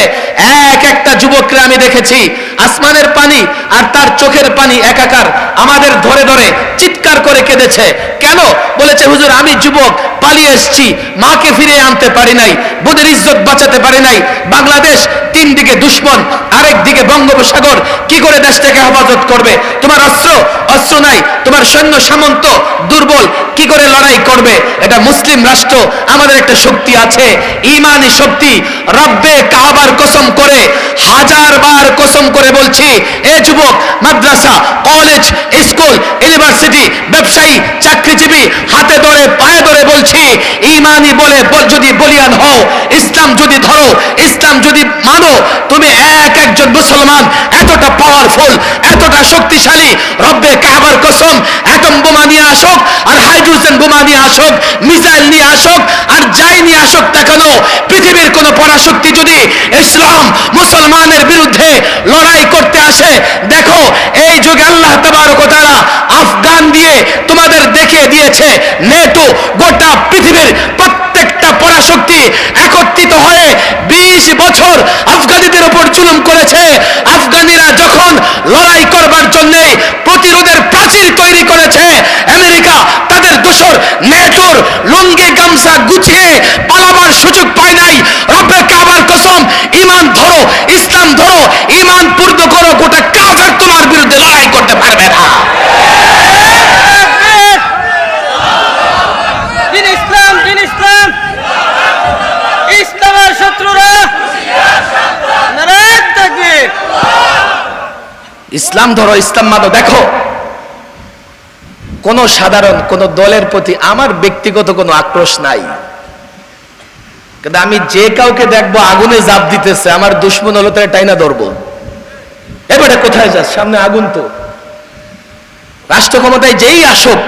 এক একটা যুবককে আমি দেখেছি আসমানের পানি আর তার চোখের পানি একাকার, আমাদের ধরে ধরে চিৎকার করে কেঁদেছে। কেন? বলেছে হুজুর আমি যুবক, পালিয়ে এসেছি, মাকে ফিরিয়ে আনতে পারি নাই, বোনের ইজ্জত বাঁচাতে পারি নাই। বাংলাদেশ তিন দিকে দুশ্মন, আরেক দিকে বঙ্গোপসাগর, কি করে দেশটাকে হেফাজত করবে? তোমার অস্ত্র নাই, তোমার সৈন্য সামন্ত দুর্বল, কি করে লড়াই করবে? এটা মুসলিম রাষ্ট্র, আমাদের একটা শক্তি আছে, ইমানি শক্তি। রব্বে কাবার কসম করে, হাজার বার কসম করে বলছি, এ যুবক, মাদ্রাসা, কলেজ, স্কুল, ইউনিভার্সিটি, ব্যবসায়ী, চাকরিজীবী, হাতে ধরে পায়ে ধরে বলছি, ইমানি বলে যদি বলিয়ান হও, ইসলাম যদি ধরো, ইসলাম যদি মানো, তুমি একজন মুসলমান এতটা পাওয়ারফুল, এতটা শক্তিশালী। রব্বে কাবার কসম, অ্যাটম বোমা নিয়ে আসুক আর হাইড্রোজেন বোমা নিয়ে আসুক, মিসাইল নিয়ে আসুক আর যাই নিয়ে আসুক না কেন, পৃথিবীর কোন পরাশক্তি যদি ইসলাম মুসলমানের বিরুদ্ধে লড়াই করতে আসে, দেখো এই যুগে আল্লাহ তাবারক ওয়া তাআলা আফগান দিয়ে তোমাদের দেখিয়ে দিয়েছে, নেটো গোটা পৃথিবীর প্রত্যেকটা পরাশক্তি একত্রিত হয়ে 20 বছর আফগানিদের উপর জুলুম করেছে। আফগানিরা যখন লড়াই করবার জন্য প্রতিরোধের প্রাচীর তৈরি করেছে, আমেরিকা তাদের দোসর নেটোর লুঙ্গি গামছা গুছিয়ে পালাবার সুযোগ পায় নাই। রব্বে কাবার কসম, ঈমান ধরো, ইসলাম ধরো, ঈমান পূর্ণ করো, গোটা কাফের তোমার বিরুদ্ধে লড়াই করতে পারবে না। দিন ইসলাম, দিন ইসলাম, ইসলামের শত্রুরা নারায়ে তাকবীর। ইসলাম ধরো, ইসলাম মানো। দেখো, কোন সাধারণ কোন দলের প্রতি আমার ব্যক্তিগত কোনো আক্রোশ নাই, কিন্তু আমি যে কাউকে দেখবো আগুনে জাপ দিতেছে, আমার দুশ্মন হলো তাই টাইনা ধরবো। এবারে কোথায় যাস, সামনে আগুন তো। রাষ্ট্র ক্ষমতায় যেই আসুক,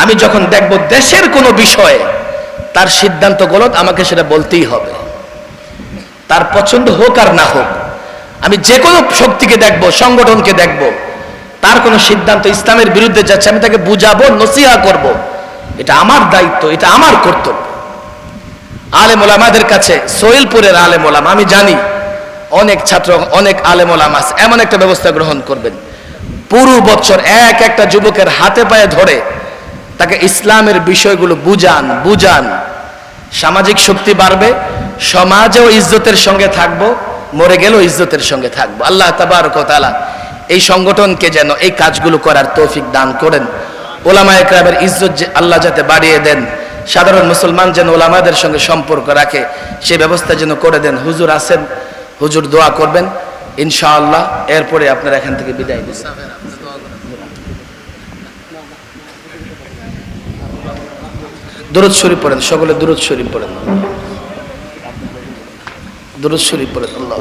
আমি যখন দেখব দেশের কোনো বিষয়ে তার সিদ্ধান্ত গলত, আমাকে সেটা বলতেই হবে, তার পছন্দ হোক আর না হোক। আমি যে কোনো শক্তিকে দেখব, সংগঠনকে দেখব, তার কোনো সিদ্ধান্ত ইসলামের বিরুদ্ধে যাচ্ছে, আমি তাকে বুঝাবো, নসিহা করব। এটা আমার দায়িত্ব, এটা আমার কর্তব্য। আলেম ওলামাদের কাছে, সোহেলপুরের আলেম ওলামা, আমি জানি অনেক ছাত্র, অনেক আলেম ওলামা আছে, এমন একটা ব্যবস্থা গ্রহণ করবেন, পুরো বছর এক একটা যুবকের হাতে পায়ে ধরে তাকে ইসলামের বিষয়গুলো বুঝান। সামাজিক শক্তি বাড়বে, সমাজেও ইজ্জতের সঙ্গে থাকবো, মরে গেলেও ইজ্জতের সঙ্গে থাকবো। আল্লাহ তাবারক ওয়া তাআলা এই সংগঠনকে যেন এই কাজগুলো করার তৌফিক দান করেন। ওলামায়ে কেরামের ইজ্জত আল্লাহ যাতে বাড়িয়ে দেন, সাধারণ মুসলমান যেন ওলামাদের সঙ্গে সম্পর্ক রাখে, সেই ব্যবস্থা যেন করে দেন। হুজুর আছেন, হুজুর দোয়া করবেন ইনশাআল্লাহ। এরপরে আপনারা এখান থেকে বিদায় নিন। দুরূদ শরীফ পড়েন, সকলে দুরূদ শরীফ পড়েন, দুরূদ শরীফ পড়েন। আল্লাহ